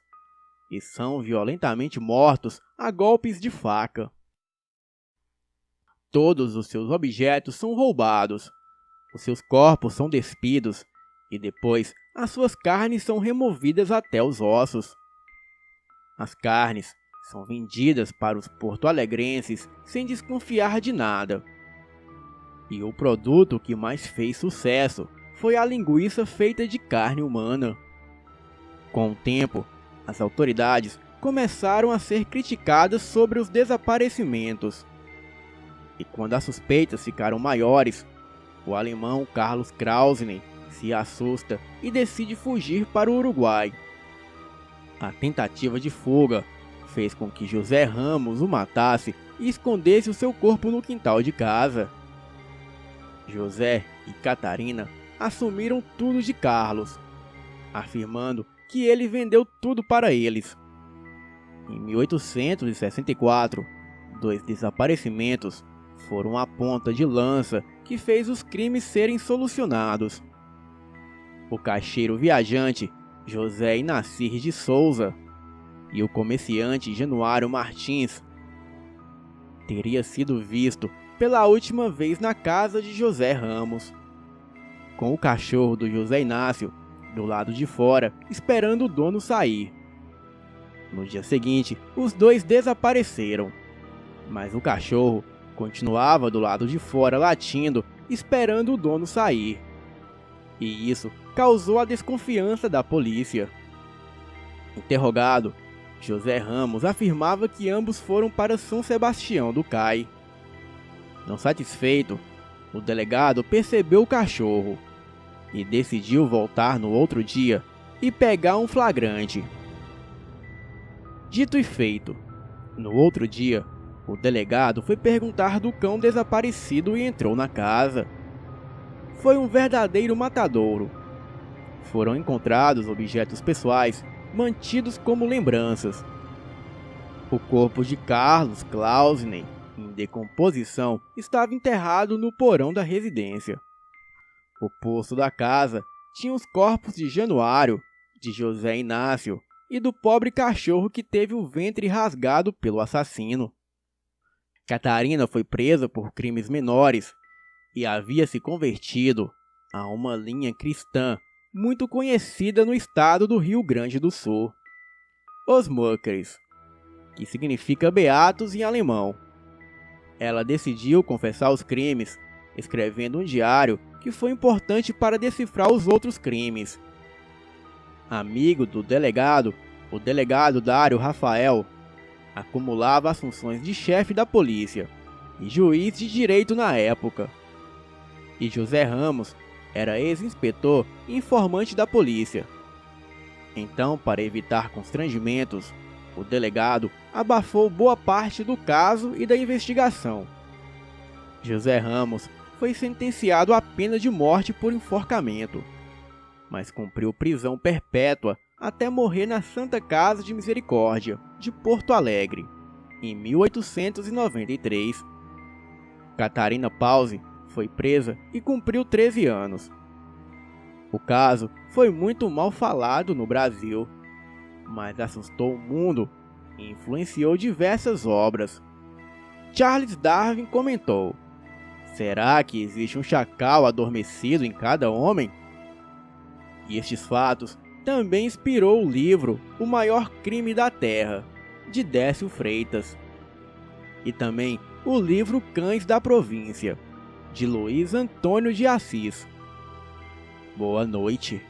e são violentamente mortos a golpes de faca. Todos os seus objetos são roubados, os seus corpos são despidos e depois as suas carnes são removidas até os ossos. As carnes são vendidas para os porto-alegrenses sem desconfiar de nada. E o produto que mais fez sucesso foi a linguiça feita de carne humana. Com o tempo, as autoridades começaram a ser criticadas sobre os desaparecimentos. E quando as suspeitas ficaram maiores, o alemão Carlos Krausner se assusta e decide fugir para o Uruguai. A tentativa de fuga fez com que José Ramos o matasse e escondesse o seu corpo no quintal de casa. José e Catarina assumiram tudo de Carlos, afirmando que ele vendeu tudo para eles. Em 1864, 2 desaparecimentos foram a ponta de lança que fez os crimes serem solucionados. O caixeiro viajante José Inácio de Souza e o comerciante Januário Martins teria sido visto pela última vez na casa de José Ramos, com o cachorro do José Inácio do lado de fora, esperando o dono sair. No dia seguinte, os 2 desapareceram, mas o cachorro continuava do lado de fora latindo, esperando o dono sair. E isso causou a desconfiança da polícia. Interrogado, José Ramos afirmava que ambos foram para São Sebastião do Cai. Não satisfeito, o delegado percebeu o cachorro e decidiu voltar no outro dia e pegar um flagrante. Dito e feito, no outro dia, o delegado foi perguntar do cão desaparecido e entrou na casa. Foi um verdadeiro matadouro. Foram encontrados objetos pessoais mantidos como lembranças. O corpo de Carlos Klausner, em decomposição, estava enterrado no porão da residência. O poço da casa tinha os corpos de Januário, de José Inácio e do pobre cachorro que teve o ventre rasgado pelo assassino. Catarina foi presa por crimes menores e havia se convertido a uma linha cristã muito conhecida no estado do Rio Grande do Sul, os Muckers, que significa beatos em alemão. Ela decidiu confessar os crimes, escrevendo um diário que foi importante para decifrar os outros crimes. Amigo do delegado, o delegado Dário Rafael acumulava as funções de chefe da polícia e juiz de direito na época. E José Ramos era ex-inspetor e informante da polícia. Então, para evitar constrangimentos, o delegado abafou boa parte do caso e da investigação. José Ramos foi sentenciado à pena de morte por enforcamento, mas cumpriu prisão perpétua até morrer na Santa Casa de Misericórdia, de Porto Alegre, em 1893. Catarina Pause foi presa e cumpriu 13 anos. O caso foi muito mal falado no Brasil, mas assustou o mundo e influenciou diversas obras. Charles Darwin comentou: será que existe um chacal adormecido em cada homem? E estes fatos também inspirou o livro O Maior Crime da Terra, de Décio Freitas. e também o livro Cães da Província, de Luiz Antônio de Assis. Boa noite.